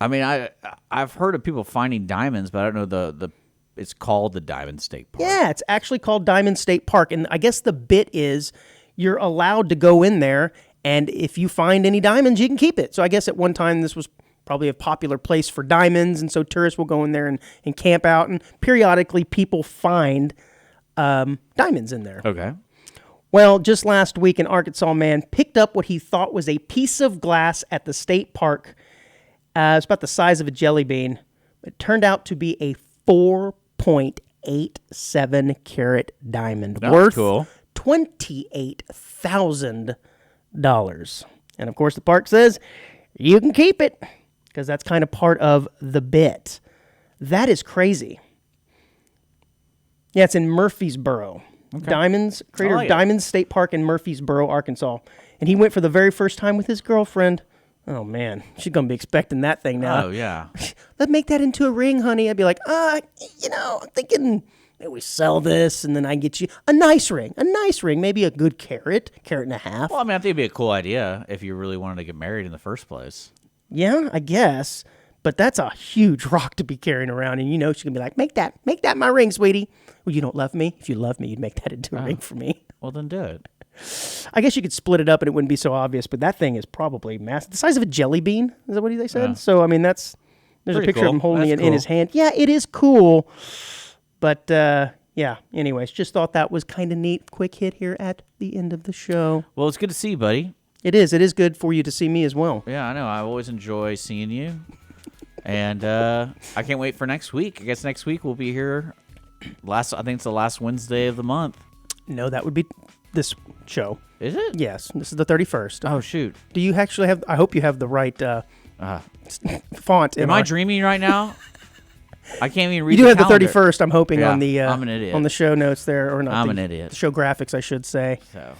[SPEAKER 1] I mean, I've heard of people finding diamonds, but I don't know the it's called the Diamond State Park.
[SPEAKER 2] Yeah, it's actually called Diamond State Park. And I guess the bit is you're allowed to go in there, and if you find any diamonds, you can keep it. So I guess at one time this was probably a popular place for diamonds, and so tourists will go in there and camp out, and periodically people find diamonds in there.
[SPEAKER 1] Okay.
[SPEAKER 2] Well, just last week, an Arkansas man picked up what he thought was a piece of glass at the state park. It's about the size of a jelly bean. It turned out to be a 4.87 carat diamond worth $28,000. And of course, the park says you can keep it because that's kind of part of the bit. That is crazy. Yeah, it's in Murfreesboro. Okay. Creator of Diamonds State Park in Murfreesboro, Arkansas. And he went for the very first time with his girlfriend. Oh, man. She's going to be expecting that thing now.
[SPEAKER 1] Oh, yeah.
[SPEAKER 2] Let's make that into a ring, honey. I'd be like, I'm thinking maybe we sell this, and then I get you a nice ring, maybe a good carat and a half.
[SPEAKER 1] Well, I mean, I think it'd be a cool idea if you really wanted to get married in the first place.
[SPEAKER 2] Yeah, I guess. But that's a huge rock to be carrying around, and she's going to be like, make that my ring, sweetie. Well, you don't love me? If you love me, you'd make that into a ring for me.
[SPEAKER 1] Well, then do it.
[SPEAKER 2] I guess you could split it up and it wouldn't be so obvious, but that thing is probably massive. The size of a jelly bean, is that what they said? Yeah. So, I mean, there's
[SPEAKER 1] pretty
[SPEAKER 2] a picture
[SPEAKER 1] cool.
[SPEAKER 2] of him holding it in his hand. Yeah, it is cool. But, yeah, anyways, just thought that was kind of neat. Quick hit here at the end of the show.
[SPEAKER 1] Well, it's good to see you, buddy.
[SPEAKER 2] It is. It is good for you to see me as well.
[SPEAKER 1] Yeah, I know. I always enjoy seeing you. And I can't wait for next week. I guess next week we'll be here. I think it's the last Wednesday of the month.
[SPEAKER 2] No, that would be this show.
[SPEAKER 1] Is it?
[SPEAKER 2] Yes. This is the 31st.
[SPEAKER 1] Oh, shoot.
[SPEAKER 2] Do you actually have... I hope you have the right font.
[SPEAKER 1] Am I dreaming right now? I can't even read
[SPEAKER 2] You do have
[SPEAKER 1] calendar.
[SPEAKER 2] the 31st, I'm hoping, on the...
[SPEAKER 1] I'm an idiot.
[SPEAKER 2] On the show notes there. Or not
[SPEAKER 1] I'm an idiot.
[SPEAKER 2] The show graphics, I should say.
[SPEAKER 1] So...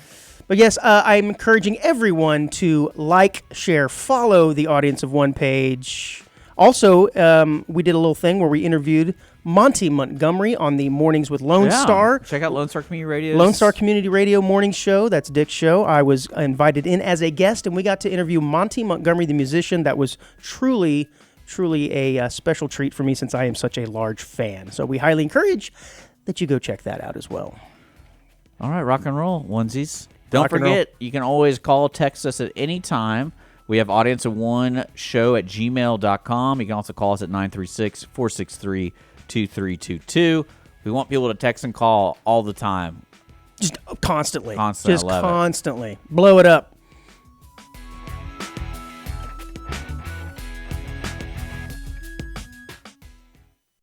[SPEAKER 2] But yes, I'm encouraging everyone to like, share, follow the Audience of One page. Also, we did a little thing where we interviewed Monty Montgomery on the Mornings with Lone Star.
[SPEAKER 1] Check out Lone Star Community Radio.
[SPEAKER 2] Lone Star Community Radio morning show. That's Dick's show. I was invited in as a guest, and we got to interview Monty Montgomery, the musician. That was truly a special treat for me since I am such a large fan. So we highly encourage that you go check that out as well.
[SPEAKER 1] All right, rock and roll, onesies. Don't forget, you can always call, text us at any time. We have audienceofoneshow@gmail.com. You can also call us at 936-463-2322. We want people to text and call all the time.
[SPEAKER 2] Just constantly.
[SPEAKER 1] Constantly.
[SPEAKER 2] Just constantly. Blow it up.